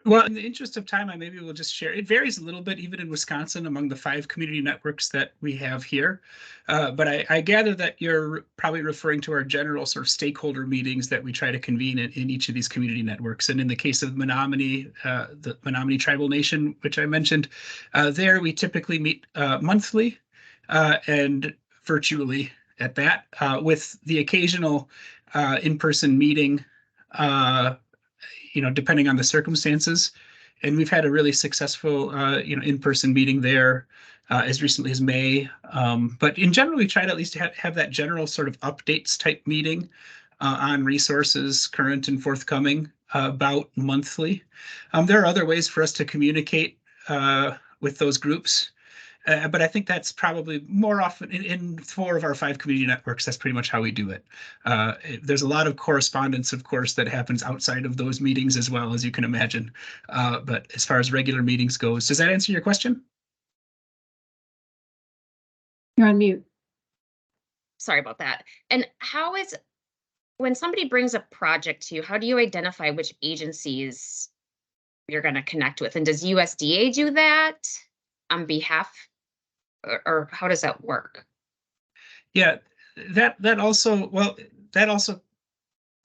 Well, in the interest of time, I maybe will just share. It varies a little bit, even in Wisconsin, among the 5 community networks that we have here. But I gather that you're probably referring to our general sort of stakeholder meetings that we try to convene in each of these community networks. And in the case of Menominee, the Menominee Tribal Nation, which I mentioned, there we typically meet monthly and virtually at that, with the occasional in-person meeting, depending on the circumstances. And we've had a really successful, in-person meeting there as recently as May. But in general, we try to at least have that general sort of updates type meeting on resources, current and forthcoming, about monthly. There are other ways for us to communicate with those groups. But I think that's probably more often in 4 of our 5 community networks. That's pretty much how we do it. There's a lot of correspondence, of course, that happens outside of those meetings as well, as you can imagine. But as far as regular meetings goes, does that answer your question? You're on mute. Sorry about that. And when somebody brings a project to you, how do you identify which agencies you're going to connect with? And does USDA do that on behalf? Or how does that work? Yeah, that also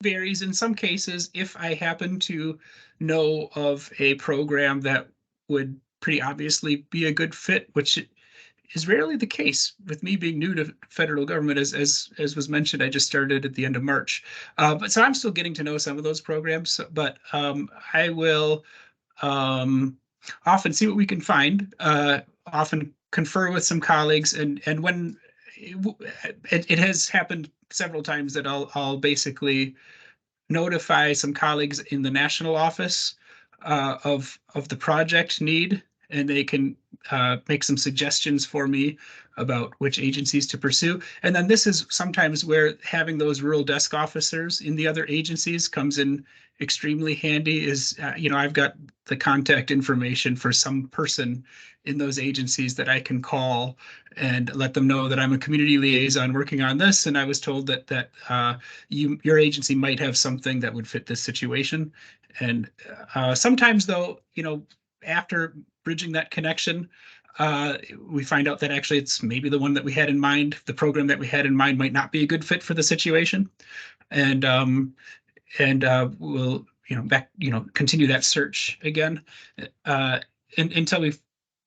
varies. In some cases, if I happen to know of a program that would pretty obviously be a good fit, which is rarely the case with me being new to federal government, as was mentioned. I just started at the end of March, but so I'm still getting to know some of those programs. But I will often see what we can find. Often confer with some colleagues, and when it has happened several times that I'll basically notify some colleagues in the national office of the project need, and they can make some suggestions for me about which agencies to pursue. And then this is sometimes where having those rural desk officers in the other agencies comes in extremely handy. Is I've got the contact information for some person in those agencies that I can call and let them know that I'm a community liaison working on this, and I was told that your agency might have something that would fit this situation. And sometimes, though, after bridging that connection, we find out that actually it's maybe the one that we had in mind, the program that we had in mind might not be a good fit for the situation, and we'll continue that search again until we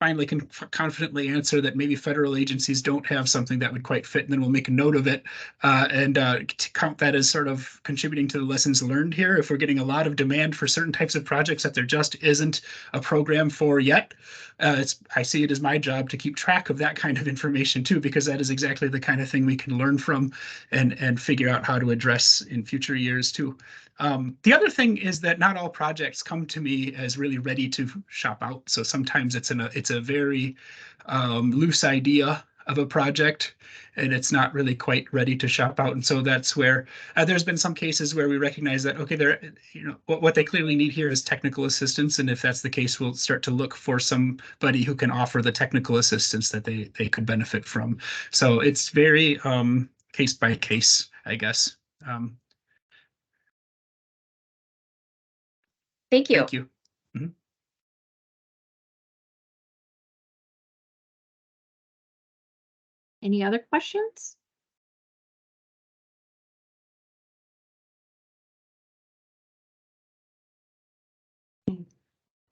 finally can confidently answer that maybe federal agencies don't have something that would quite fit, and then we'll make a note of it and count that as sort of contributing to the lessons learned here. If we're getting a lot of demand for certain types of projects that there just isn't a program for yet, I see it as my job to keep track of that kind of information too, because that is exactly the kind of thing we can learn from and figure out how to address in future years too. The other thing is that not all projects come to me as really ready to shop out. So sometimes it's a very loose idea of a project, and it's not really quite ready to shop out. And so that's where there's been some cases where we recognize that, okay, what they clearly need here is technical assistance. And if that's the case, we'll start to look for somebody who can offer the technical assistance that they could benefit from. So it's very case by case, I guess. Thank you. Thank you. Mhm. Any other questions?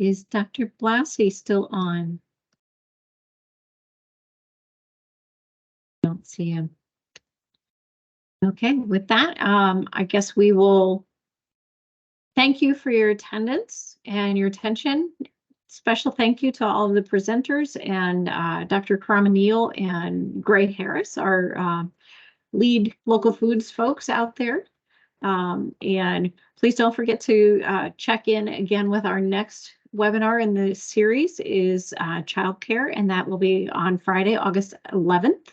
Is Dr. Blassie still on? Don't see him. Okay, with that, I guess we will thank you for your attendance and your attention. Special thank you to all of the presenters and Dr. Carmen and Gray Harris, our lead local foods folks out there. And please don't forget to check in again with our next webinar in the series is childcare, and that will be on Friday, August 11th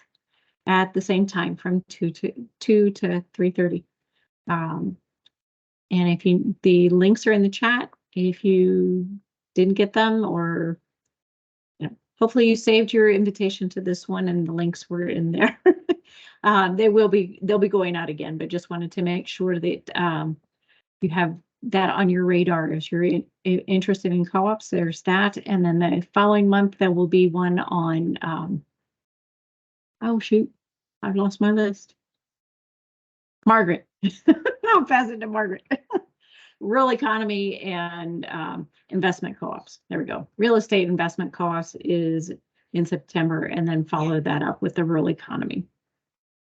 at the same time from 2 to 3:30. And if the links are in the chat, if you didn't get them, or hopefully you saved your invitation to this one and the links were in there. They'll be going out again, but just wanted to make sure that you have that on your radar. If you're interested in co-ops, there's that. And then the following month, there will be one on, oh shoot, I've lost my list. Margaret. I'll pass it to Margaret. Rural economy and investment co-ops. There we go. Real estate investment co-ops is in September, and then follow that up with the rural economy.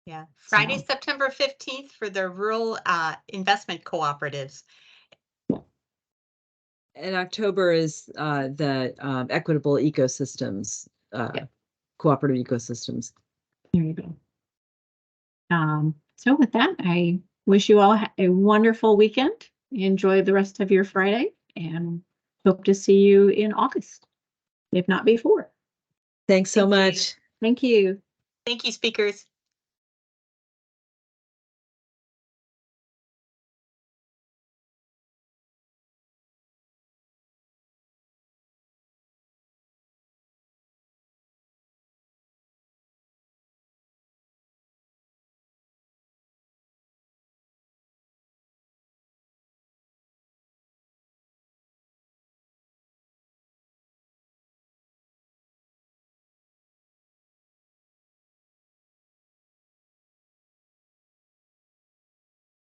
Yeah, Friday, So. September 15th for the rural investment cooperatives. And October is the equitable ecosystems, cooperative ecosystems. There you go. So with that, I wish you all a wonderful weekend. Enjoy the rest of your Friday, and hope to see you in August, if not before. Thanks so much. Thank you. Thank you, speakers.